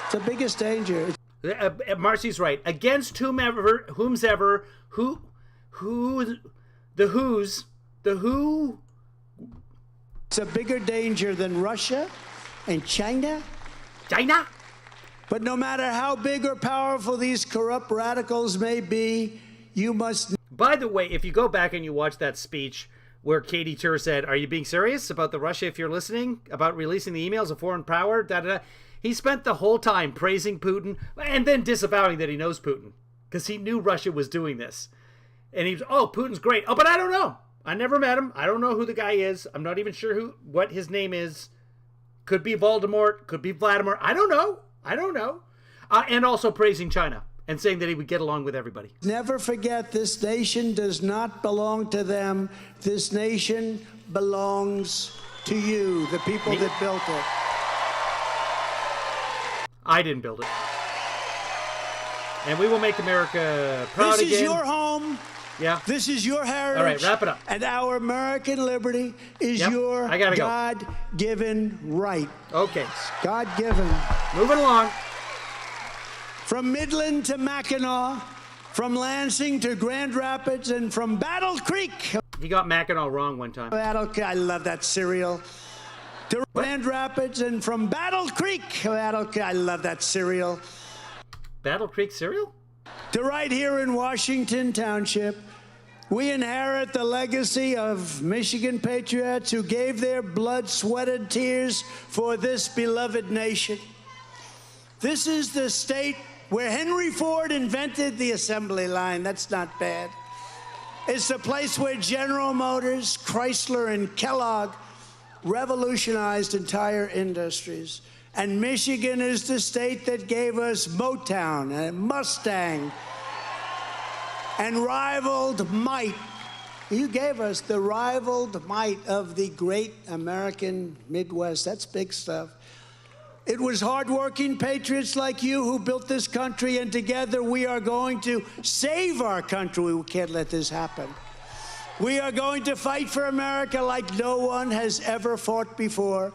It's the biggest danger. Marcy's right. Against whomever, who, the who. It's a bigger danger than Russia and China. China? But no matter how big or powerful these corrupt radicals may be, you must... By the way, if you go back and you watch that speech where Katie Tur said, are you being serious about the Russia, if you're listening, about releasing the emails of foreign power, he spent the whole time praising Putin and then disavowing that he knows Putin because he knew Russia was doing this. And he was, oh, Putin's great. Oh, but I don't know. I never met him. I don't know who the guy is. I'm not even sure what his name is. Could be Voldemort. Could be Vladimir. I don't know. And also praising China and saying that he would get along with everybody. Never forget, this nation does not belong to them. This nation belongs to you, the people that built it. I didn't build it. And we will make America proud again. This is your home. Yeah. This is your heritage. All right, wrap it up. And our American liberty is your God-given right. Okay. God-given. Moving along. From Midland to Mackinac, from Lansing to Grand Rapids, and from Battle Creek. He got Mackinac wrong one time. I love that cereal. To Grand Rapids, and from Battle Creek. I love that cereal. Battle Creek cereal? To right here in Washington Township, we inherit the legacy of Michigan patriots who gave their blood, sweat, and tears for this beloved nation. This is the state where Henry Ford invented the assembly line. That's not bad. It's the place where General Motors, Chrysler, and Kellogg revolutionized entire industries. And Michigan is the state that gave us Motown and Mustang and rivaled might. You gave us the rivaled might of the great American Midwest. That's big stuff. It was hardworking patriots like you who built this country, and together we are going to save our country. We can't let this happen. We are going to fight for America like no one has ever fought before.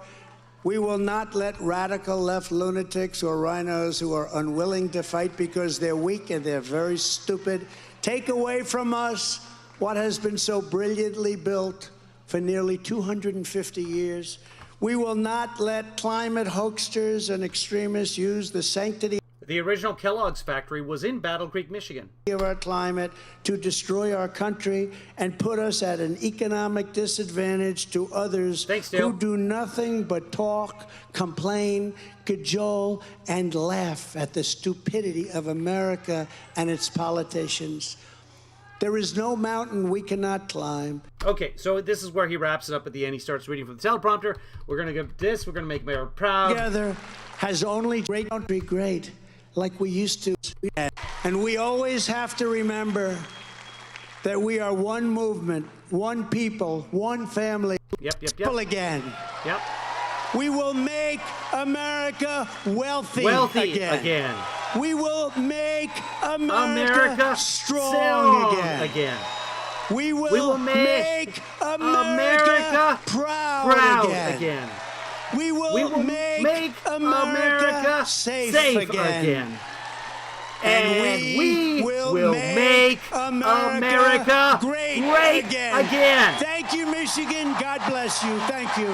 We will not let radical left lunatics or rhinos who are unwilling to fight because they're weak and they're very stupid take away from us what has been so brilliantly built for nearly 250 years. We will not let climate hoaxers and extremists use the sanctity The original Kellogg's factory was in Battle Creek, Michigan. of our climate to destroy our country and put us at an economic disadvantage to others Thanks, Dale. who do nothing but talk, complain, cajole, and laugh at the stupidity of America and its politicians. There is no mountain we cannot climb. Okay, so this is where he wraps it up at the end. He starts reading from the teleprompter. We're going to get this. We're going to make Mayor proud. Together has only great country great, like we used to. And we always have to remember that we are one movement, one people, one family. Yep. People again. Yep. We will make America wealthy, Again. We will make America, America strong again. We will make America proud again. We will make America safe again. And we will make America great again. Thank you, Michigan. God bless you. Thank you.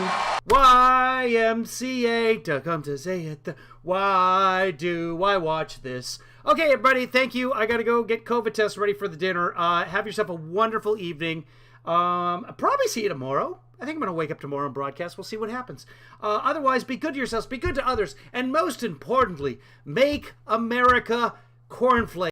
YMCA to come to say it. Why do I watch this? Okay, everybody, thank you. I got to go get COVID tests ready for the dinner. Have yourself a wonderful evening. I'll probably see you tomorrow. I think I'm going to wake up tomorrow and broadcast. We'll see what happens. Otherwise, be good to yourselves, be good to others, and most importantly, make America cornflakes.